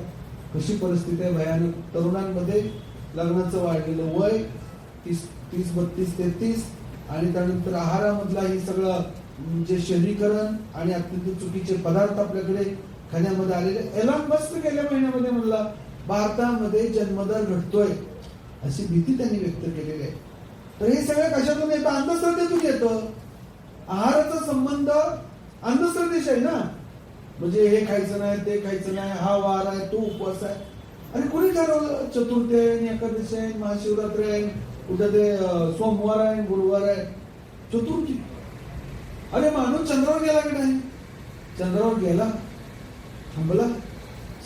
Speaker 2: कशी परिस्थिती आहे भयानक. तरुणांमध्ये लग्नाचं वाढलेलं वय 30, 32, 33 आणि त्यानंतर आहारामधला हे सगळं जे शहरीकरण आणि अत्यंत चुकीचे पदार्थ आपल्याकडे खाण्यामध्ये आलेले. एलॉन मस्क गेल्या महिन्यामध्ये म्हणला भारतामध्ये जन्मदर घटतोय, अशी भीती त्यांनी व्यक्त केलेली आहे. तर हे सगळं कशातून येतं? अंधश्रद्धेतून येतं. आहाराचा संबंध अंधश्रद्धेशी आहे ना. म्हणजे हे खायचं नाही, ते खायचं नाही, हा वार आहे, तो उपवास आहे. आणि कुणी ठरवलं? चतुर्थी आहे, एकादशी आहे, महाशिवरात्री आहे, उद्या ते सोमवार आहे, गुरुवार आहे, चतुर्थी. अरे माणूस चंद्रावर गेला की नाही? चंद्रावर गेला, थांबला,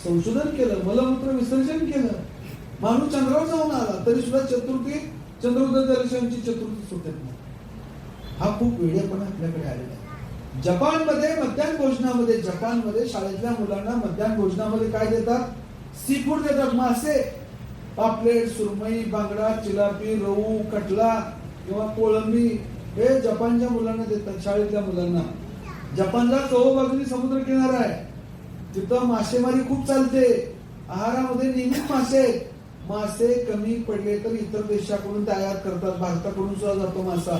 Speaker 2: संशोधन केलं, मलमूत्र विसर्जन केलं, माणूस चंद्रावर जाऊन आला, तरी सुद्धा चतुर्थी, चंद्रोदय दर्शनाची चतुर्थी सुटत नाही. हा खूप वेडेपणा आपल्याकडे आलेला आहे. जपानमध्ये मध्यान्ह भोजनामध्ये, जपानमध्ये शाळेतल्या मुलांना मध्यान्ह भोजनामध्ये काय देतात? सी फूड देतात. मासे, पापलेट, सुरमई, बांगडा, चिलापी, रहू, कटला किंवा कोळंबी हे जपानच्या मुलांना देतात, शाळेतल्या मुलांना. जपानला चोहोबाजूनी समुद्र किनारा आहे, तिथं मासेमारी खूप चालते. आहारामध्ये नेहमीच मासे. मासे कमी पडले तर इतर देशाकडून तयार करतात, भारताकडून सुद्धा जातो मासा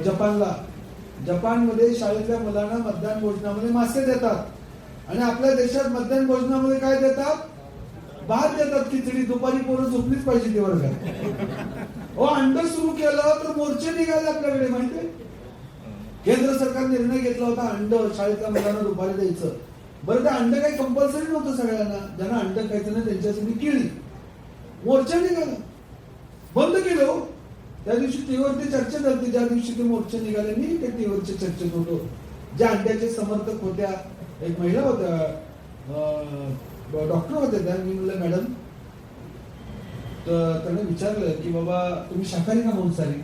Speaker 2: जपानला. जपानमध्ये शाळेतल्या मुलांना मध्यान्ह भोजनामध्ये मासे देतात. आणि आपल्या देशात मध्यान्ह भोजनामध्ये काय देतात? भात देतात, खिचडी. दुपारी पोरं झोपलीच पाहिजे ते वर्गात. अंड सुरू केलं तर मोर्चे निघाले आपल्याकडे, माहितीये? केंद्र सरकार निर्णय घेतला होता अंड शाळेतल्या मुलांना दुपारी द्यायचं. बरं, ते अंड काही कंपल्सरी नव्हतं सगळ्यांना. ज्यांना अंड खायचं नाही त्यांच्यासाठी केळी. मोर्चा निघाला, बंद केलं. त्या दिवशी टीव्हीवरती चर्चा झाली. ज्या दिवशी ते मोर्चे निघाले, मी त्या टीव्हीवरच्या चर्चेत होतो. ज्या अंड्याचे समर्थक होत्या, एक महिला होत्या, डॉक्टर होत्या त्या. मी म्हणलं मॅडम, तर त्याने विचारलं की बाबा तुम्ही शाकाहारी का मांसाहारी?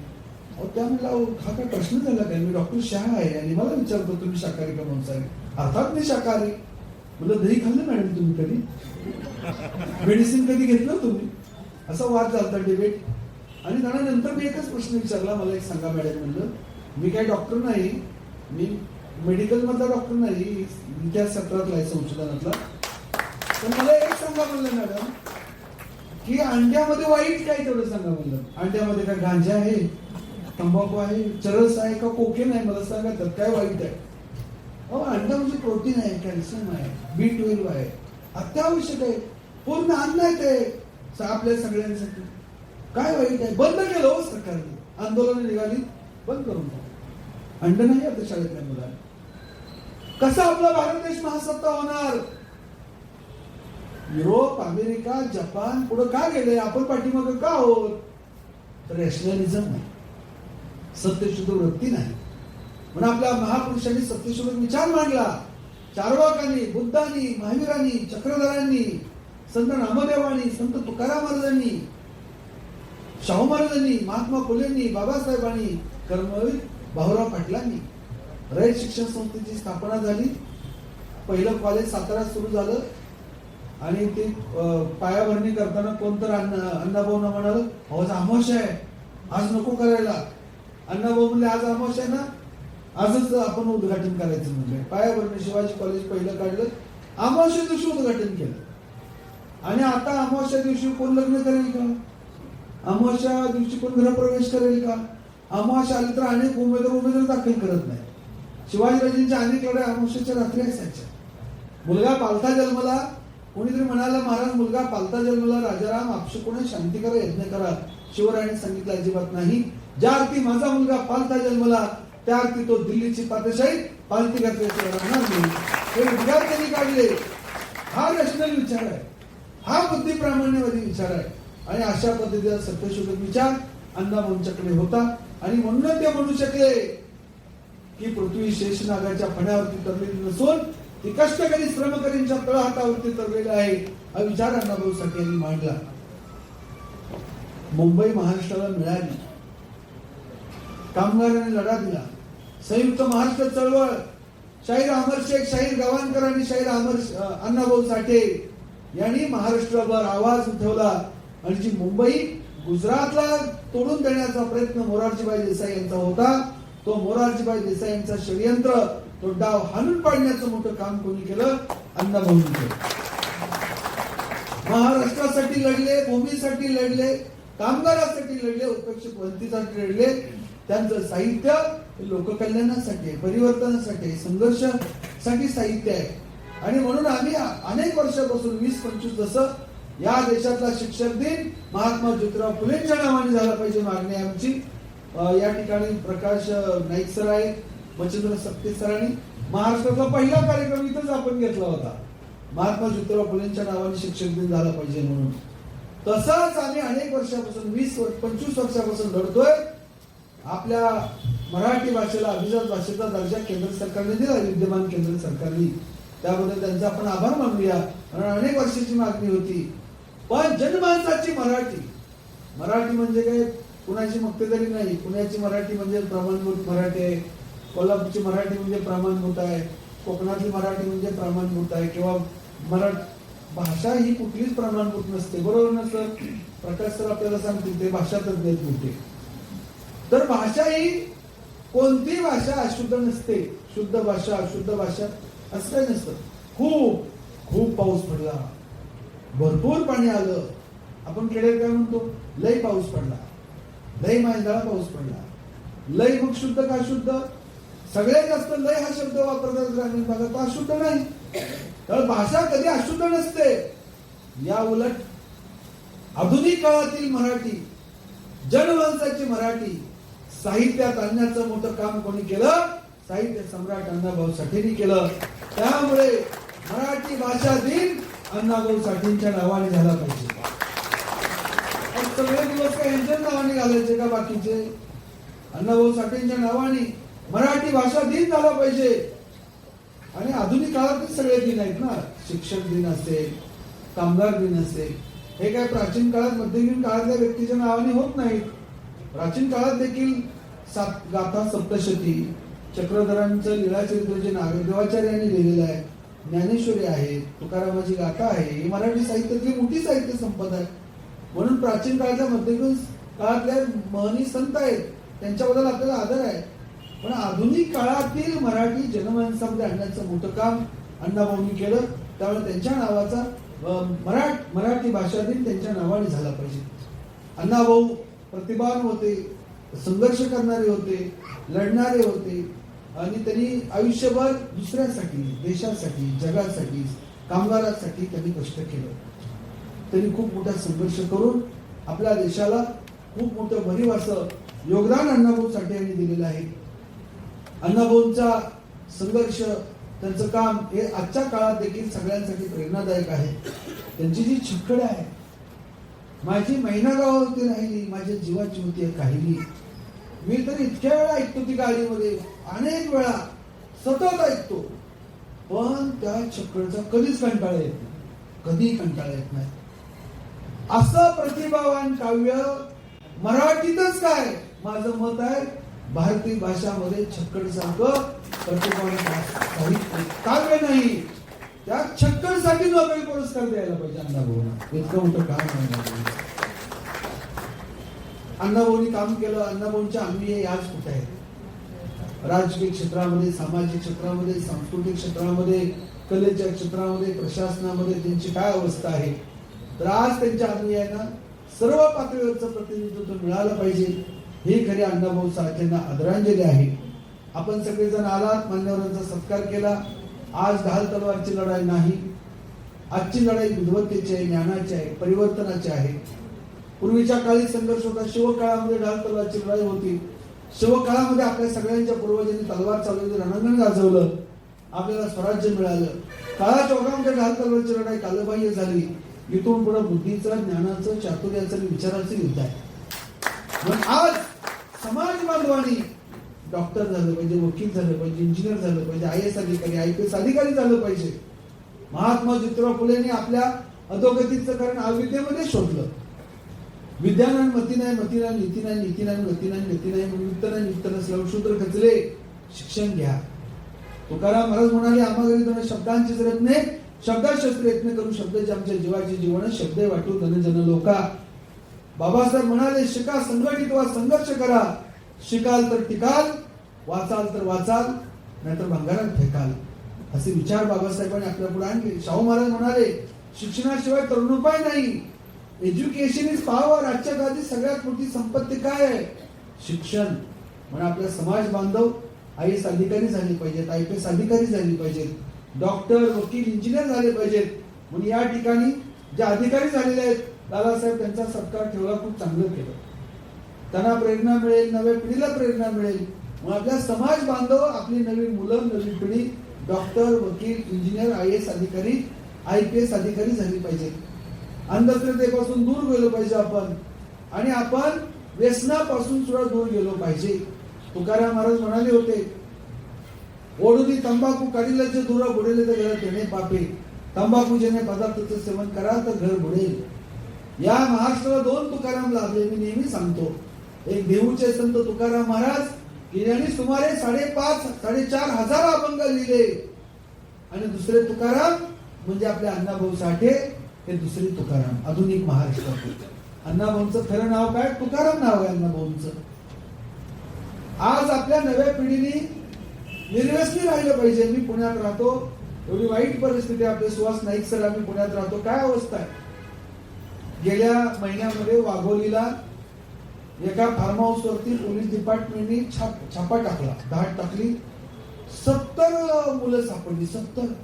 Speaker 2: त्या म्हणला हा काय प्रश्न झाला काय? मी डॉक्टर शाह आहे आणि मला विचारतो तुम्ही शाकाहारी का मांसाहारी? अर्थात मी शाकाहारी. म्हणलं दही खाल्लं मॅडम तुम्ही कधी? मेडिसिन कधी घेतलं तुम्ही? असा वाद झाला, डिबेट. आणि त्यांना नंतर मी एकच प्रश्न विचारला, मला एक सांगा मॅडम, म्हणलं मी काही डॉक्टर नाही, मी मेडिकल मधला डॉक्टर नाही, इतिहास क्षेत्रातला आहे, संशोधनातला. तर मला एक सांगा म्हणलं मॅडम की अंड्यामध्ये वाईट काय तेवढं सांगा म्हणलं. अंड्यामध्ये काय गांजा आहे, तंबाखू आहे, चरस आहे का कोकेन आहे? मला सांगा त्यात काय वाईट आहे? अहो, अंडा म्हणजे प्रोटीन आहे, कॅल्शियम आहे, B12 आहे, अत्यावश्यक आहे, पूर्ण अन्न आहे ते आपल्या सगळ्यांसाठी. काय वाईट आहे? बंद केलं हो सरकारने, आंदोलन निघाली, बंद करून टाकलं. अंड नाही आता शाळेतल्या मुलांना. कसा आपला भारत देश महासत्ता होणार? युरोप, अमेरिका, जपान पुढे का गेले? आपण पाठीमागे का आहोत? तर रॅशनलिझम नाही, सत्यशुद्ध वृत्ती नाही. म्हणून आपल्या महापुरुषांनी सत्यशुद्ध विचार मांडला. चार्वाकांनी, बुद्धांनी, महावीरांनी, चक्रधरांनी, संत नामदेवांनी, संत तुकाराम महाराजांनी, शाहू महाराजांनी, महात्मा फुलेंनी, बाबासाहेबांनी, कर्मवीर भाऊराव पाटलांनी. रयत शिक्षण संस्थेची स्थापना झाली. पहिलं कॉलेज साताऱ्यात सुरू झालं आणि ते पायाभरणी करताना कोणतर अण्णाभाऊंना म्हणाल, आज अमावस्या आहे, आज नको करायला. अण्णाभाऊ म्हणले, आज अमावस्या आहे ना, आजच आपण उद्घाटन करायचं. म्हणजे पायाभरणी शिवाजी कॉलेज पहिलं काढलं, अमावस्या दिवशी उद्घाटन केलं. आणि आता अमावस्या दिवशी कोण लग्न करेल का? अमावस्या दिवशी कोण गृहप्रवेश करेल का? अमावस्या आली तर अनेक उमेदवार दाखल करत नाही. शिवाजीराजेंच्या अनेक लढाई अमावस्याच्या रात्री असायच्या. मुलगा पालथा जन्मला, कोणीतरी म्हणाला, महाराज मुलगा पालथा जन्मला, राजाराम आपशुकोने शांती करा, यज्ञ करा. शिवरायांनी सांगितलं, अजिबात नाही. ज्या अर्थी माझा मुलगा पालथा जन्मला, त्या अर्थी तो दिल्लीची पातशाही पालथी घातल्याशिवाय राहणार नाही. हे विद्यार्थ्यांनी काढले. हा रॅशनल विचार आहे, हा बुद्धिप्रामाण्यवादी विचार आहे. आणि अशा पद्धतीचा सत्यशोधक विचार अण्णाभाऊंच्याकडे होता. आणि म्हणून ते म्हणू शकले की पृथ्वी शेषनागाच्या फण्यावरती तरलेली नसून ती कष्टकरी श्रमकरींच्या तळहातावरती तरलेली आहे. हा विचार अण्णाभाऊ साठे यांनी मांडला. मुंबई महाराष्ट्राला मिळाली, कामगारांनी लढा दिला. संयुक्त महाराष्ट्र चळवळ, शाहीर अमर शेख, शाहीर गवानकर आणि शाहीर अण्णाभाऊ साठे यांनी महाराष्ट्रभर आवाज उठवला. आणि जी मुंबई गुजरातला तोडून देण्याचा प्रयत्न मोरारजीभाई देसाई यांचा होता, तो मोरारजीभाई देसाई यांचा षडयंत्र, तो डाव हाणून पाडण्याचं मोठं काम कोणी केलं? अण्णाभाऊंनी केलं. महाराष्ट्रासाठी लढले, भूमीसाठी लढले, कामगारांसाठी लढले, उपेक्षित वंचितांसाठी लढले. त्यांचं साहित्य लोककल्याणासाठी, परिवर्तनासाठी, संघर्षासाठी साहित्य आहे. आणि म्हणून आम्ही अनेक वर्षापासून 20-25 जसं या देशातला शिक्षक दिन महात्मा ज्योतिराव फुलेंच्या नावाने झाला पाहिजे मागणी आमची. या ठिकाणी प्रकाश नाईक सर आहेत, मच्छिंद्र सक्ते सरांनी महाराष्ट्राचा पहिला कार्यक्रम इथंच आपण घेतला होता, महात्मा ज्योतिराव फुलेंच्या नावाने शिक्षक दिन झाला पाहिजे म्हणून. तसंच आम्ही अनेक वर्षापासून 20-25 वर्षापासून लढतोय. आपल्या मराठी भाषेला अभिजात भाषेचा दर्जा केंद्र सरकारने दिला, विद्यमान केंद्र सरकारने. त्याबद्दल त्यांचा आपण आभार मानूया. कारण अनेक वर्षाची मागणी होती. पण जनमानसाची मराठी, मराठी म्हणजे काय कुणाची मक्तेदारी नाही. पुण्याची मराठी म्हणजे प्रमाणभूत मराठी आहे, कोल्हापूरची मराठी म्हणजे प्रमाणभूत आहे, कोकणातली मराठी म्हणजे प्रमाणभूत आहे. किंवा भाषा ही कुठलीच प्रमाणभूत नसते. बरोबर ना सर? प्रकाश सर आपल्याला सांगतील, ते भाषा तज्ञ आहेत मोठे. तर भाषा ही कोणती भाषा अशुद्ध नसते. शुद्ध भाषा, अशुद्ध भाषा असं काही नसतं. खूप खूप पाऊस पडला, भरपूर पाणी आलं, आपण खेड्यात काय म्हणतो, लय पाऊस पडला, लय मांजळा पाऊस पडला. लय मग शुद्ध का अशुद्ध? सगळ्यात जास्त लय हा शब्द वापरतात ग्रामीण भागात, तो अशुद्ध नाही. तर भाषा कधी अशुद्ध नसते. या उलट आधुनिक काळातील मराठी, जनमानसाची मराठी साहित्यात आणण्याचं मोठं काम कोणी केलं? साहित्य सम्राट अण्णाभाऊ साठेंनी केलं. त्यामुळे मराठी भाषा दिन अण्णाभाऊ साठेंच्या नावाने झाला पाहिजे. सगळे दिवस काय यांच्या नावाने घालायचे का बाकीचे? अण्णाभाऊ साठेंच्या नावाने मराठी भाषा दिन झाला पाहिजे. आणि आधुनिक काळातच सगळे दिन आहेत ना, शिक्षक दिन असेल, कामगार दिन असेल, हे काय प्राचीन काळात मध्ययुगीन काळातल्या व्यक्तीच्या नावाने होत नाहीत. प्राचीन काळात देखील गाथा सप्तशती, चक्रधरांचं लीळाचरित्र जे नागदेवाचार्य यांनी लिहिलेलं आहे, ज्ञानेश्वरी आहे, तुकारामाची गाथा आहे, ही मराठी साहित्यातली मोठी साहित्य संपदा आहे. म्हणून प्राचीन काळातल्या मध्ययुगीन काळातल्या महनी संत आहेत, त्यांच्याबद्दल आपल्याला आदर आहे. पण आधुनिक काळातील मराठी जनमानसामध्ये आणण्याचं मोठं काम अण्णाभाऊंनी केलं. त्यामुळे त्यांच्या नावाचा मराठी भाषा दिन त्यांच्या नावाने झाला पाहिजे. अण्णाभाऊ प्रतिभावान होते, संघर्ष करणारे होते, लढणारे होते. आणि त्यांनी आयुष्यभर दुसऱ्यासाठी, देशासाठी, जगासाठी, कामगारांसाठी त्यांनी कष्ट केलं. त्यांनी खूप मोठा संघर्ष करून आपल्या देशाला खूप मोठं भरीव असं योगदान अण्णाभाऊ साठे यांनी दिलेलं आहे. अण्णाभाऊंचा संघर्ष, त्यांचं काम हे आजच्या काळात देखील सगळ्यांसाठी प्रेरणादायक आहे. त्यांची जी छकड आहे, माझी महिना गावावरती राहिली, माझ्या जीवाची होती काहिली. मी तर इतक्या वेळा ऐकतो ती गाडीमध्ये, अनेक वेळा सतत ऐकतो, पण त्या छकडचा कधीच कंटाळा येत नाही, कधी कंटाळा येत नाही. असं प्रतिभावान काव्य मराठीतच काय, माझं मत आहे भारतीय भाषामध्ये छक्कड सारखं प्रतिभावान काही काव्य नाही. त्या छक्कडसाठी नोबेल पुरस्कार द्यायला पाहिजे अण्णाभाऊंना. इतकं मोठं काम आहे. अण्णाभाऊंनी काम केलं. अण्णाभाऊंच्या अन्वये आज कुठे आहेत? राजकीय क्षेत्रामध्ये, सामाजिक क्षेत्रामध्ये, सांस्कृतिक क्षेत्रामध्ये, कलेच्या क्षेत्रामध्ये, प्रशासनामध्ये त्यांची काय अवस्था आहे? तर आज त्यांच्या अनुयायांना सर्व पातळीवरचं प्रतिनिधित्व मिळालं पाहिजे. हे खरे अण्णाभाऊ साठेंना आदरांजली आहे. आपण सगळेजण आलात, मान्यवरांचा सत्कार केला. आज ढाल तलवारची लढाई नाही, आजची लढाई विद्वत्तेची आहे, ज्ञानाची आहे, परिवर्तनाची आहे. पूर्वीच्या काळी संघर्ष होता, शिवकाळामध्ये ढाल तलवारची लढाई होती. शिवकाळामध्ये आपल्या सगळ्यांच्या पूर्वजांनी तलवार चालवली, रणंगण गाजवलं, आपल्याला स्वराज्य मिळालं. काळाच्या ओघामध्ये ढाल तलवारची लढाई कालबाह्य झाली. इथून पुढे बुद्धीचं, ज्ञानाचं, चातुर्याचं आणि विचाराचं युद्ध आहे. पण आज समाज बांधवांनी डॉक्टर झालं पाहिजे, वकील झालं पाहिजे, इंजिनियर झालं पाहिजे, IAS अधिकारी, IPS अधिकारी झालं पाहिजे. महात्मा ज्योतिराव फुलेंनी आपल्या अधोगतीचं कारण अविद्येमध्ये शोधलं. विद्या नाही, मती नाही, मती नाही, नीती नाही, नीती नाही, गती नाही, गती नाही, निमित्त नाही, निमित्त नसल्यावर शूद्र खचले. शिक्षण घ्या. तुकाराम महाराज म्हणाले, आम्हा घरी दोन शब्दांचे रत्ने, शब्दाशस्त्र यत्न करू, शब्दाचे आमच्या जीवाचे जीवन, शब्द वाटू धन जन लोका. बाबासाहेब म्हणाले, शिका, संघटित व्हा, संघर्ष करा. शिकाल तर टिकाल, वाचाल तर वाचाल, नाहीतर भंगारात फेकाल. असे विचार बाबासाहेबांनी आपल्या पुढे आणले. शाहू महाराज म्हणाले, शिक्षणाशिवाय तरुणोपाय नाही. Education is power. आजच्या काळात सगळ्यात मोठी संपत्ती काय आहे? शिक्षण. म्हणून आपल्या समाज बांधव IAS अधिकारी झाले पाहिजेत, IPS अधिकारी झाले पाहिजेत, डॉक्टर, वकील, इंजिनियर झाले पाहिजेत. म्हणून या ठिकाणी जे अधिकारी झालेले आहेत, दादासाहेब त्यांचा सत्कार ठेवला, खूप चांगलं केलं. त्यांना प्रेरणा मिळेल, नव्या पिढीला प्रेरणा मिळेल. म्हणून आपल्या समाज बांधव, आपली नवीन मुलं, नवीन पिढी डॉक्टर, वकील, इंजिनियर, IAS अधिकारी, IPS अधिकारी झाली पाहिजे. अंधश्रद्धेपासून दूर गेलो पाहिजे आपण, आणि आपण व्यसनापासून सुद्धा दूर गेलो पाहिजे. तुकाराम महाराज म्हणाले होते, ओढुनी तंबाखू काढिल्याचे दूर बुडेले तर घरात येणे पापे. तंबाखू जेणे पदार्थाचं सेवन करा तर घर बुडेल. या महाराष्ट्राला दोन तुकाराम लाभले. मी नेहमी सांगतो, एक देहूचे संत तुकाराम महाराज यांनी सुमारे 5,500-4,500 अभंग लिहिले, आणि दुसरे तुकाराम म्हणजे आपले अण्णाभाऊ साठे, हे दुसरे तुकाराम आधुनिक महाराष्ट्रात. अण्णाभाऊंचं खरं नाव काय? तुकाराम नाव आहे अण्णाभाऊंचं. आज आपल्या नव्या पिढीने निर्व्यसनी राहिलं पाहिजे. मी पुण्यात राहतो, एवढी वाईट परिस्थिती आपले सुहास नाईक सर, आम्ही पुण्यात राहतो, काय अवस्था आहे? गेल्या महिन्यामध्ये वाघोलीला एका फार्म हाऊस वरती पोलीस डिपार्टमेंटने छापा टाकला, धाड टाकली. 70 मुलं सापडली, 70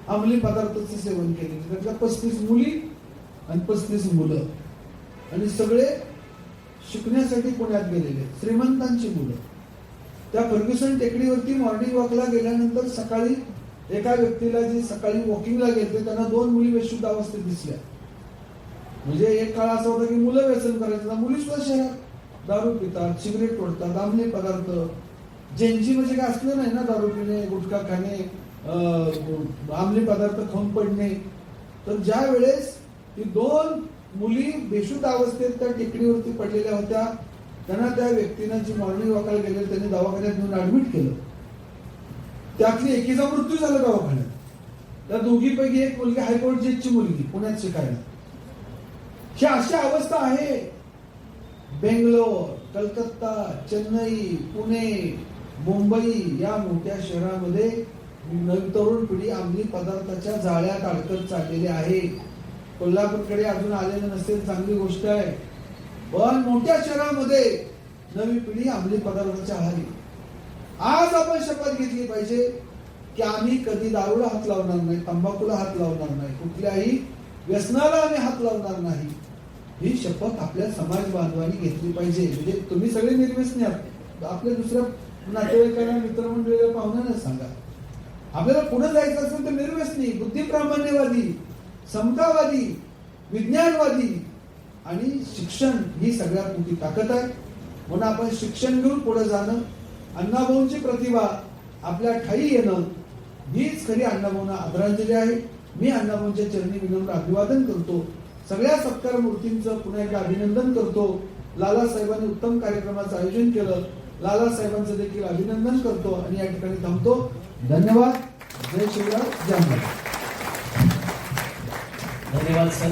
Speaker 2: अंमली पदार्थाचं सेवन केले. त्यातल्या 35 मुली आणि 35 मुलं, आणि सगळे शिकण्यासाठी पुण्यात गेलेले श्रीमंतांची मुलं. त्या फर्ग्युसन टेकडीवरती मॉर्निंग वॉकला गेल्यानंतर सकाळी एका व्यक्तीला, जे सकाळी वॉकिंगला गेले, त्यांना 2 मुली बेशुद्ध अवस्थेत दिसल्या. म्हणजे एक काळ असा होता की मुलं व्यसन करायचं, मुली सुद्धा शहरात दारू पितात, सिगरेट तोडतात, अंमली पदार्थ. ज्यांची म्हणजे काय असलं नाही ना, दारू पिणे, गुटखा खाणे, अंमली पदार्थ खाऊन पडणे. तर ज्या वेळेस ती 2 मुली बेशुद्ध अवस्थेत त्या टेकडीवरती पडलेल्या होत्या, त्यांना त्या व्यक्तीनं, जी मॉर्निंग वॉकला गेले, त्यांनी दवाखान्यात नेऊन ऍडमिट केलं. त्यातली एकीचा मृत्यू झाला दवाखान्यात. त्या दोघीपैकी एक मुलगी हायकोर्ट जजची मुलगी, पुण्यात शिकायला. ही अशी अवस्था आहे. बेंगलोर, कलकत्ता, चेन्नई, पुणे, मुंबई या मोठ्या शहरामध्ये तरुण पिढी अंमली पदार्थाच्या जाळ्यात अडकत चाललेली आहे. कोल्हापूरकडे अजून आलेलं नसेल, चांगली गोष्ट आहे, पण मोठ्या शहरामध्ये नवी पिढी अंमली पदार्थाच्या आहारी. आज आपण शपथ घेतली पाहिजे की आम्ही कधी दारूला हात लावणार नाही, तंबाखूला हात लावणार नाही, कुठल्याही व्यसनाला आम्ही हात लावणार नाही. ही शपथ आपल्या समाज बांधवांनी घेतली पाहिजे. म्हणजे तुम्ही सगळे निर्व्यसनी आहात, आपल्या दुसऱ्या नातेवाईकांना, मित्रमंडळीला, पाहुण्यांना सांगा. आपल्याला पुढे जायचं असेल तर निर्व्यसनी, बुद्धिप्रामाण्यवादी, समतावादी, विज्ञानवादी आणि शिक्षण ही सगळ्यात मोठी ताकद आहे. म्हणून आपण शिक्षण घेऊन पुढे जाणं, अण्णाभाऊंची प्रतिभा आपल्या ठाई येणं हीच खरी अण्णाभाऊंना आदरांजली आहे. मी अण्णाभाऊंच्या चरणी विनम्र अभिवादन करतो. सगळ्या सत्कार मूर्तींचं पुन्हा एकदा अभिनंदन करतो. लालासाहेबांनी उत्तम कार्यक्रमाचं आयोजन केलं, लालासाहेबांचं देखील अभिनंदन करतो आणि या ठिकाणी थांबतो. धन्यवाद. जय शिवराय, जय महाराज.
Speaker 1: धन्यवाद सर.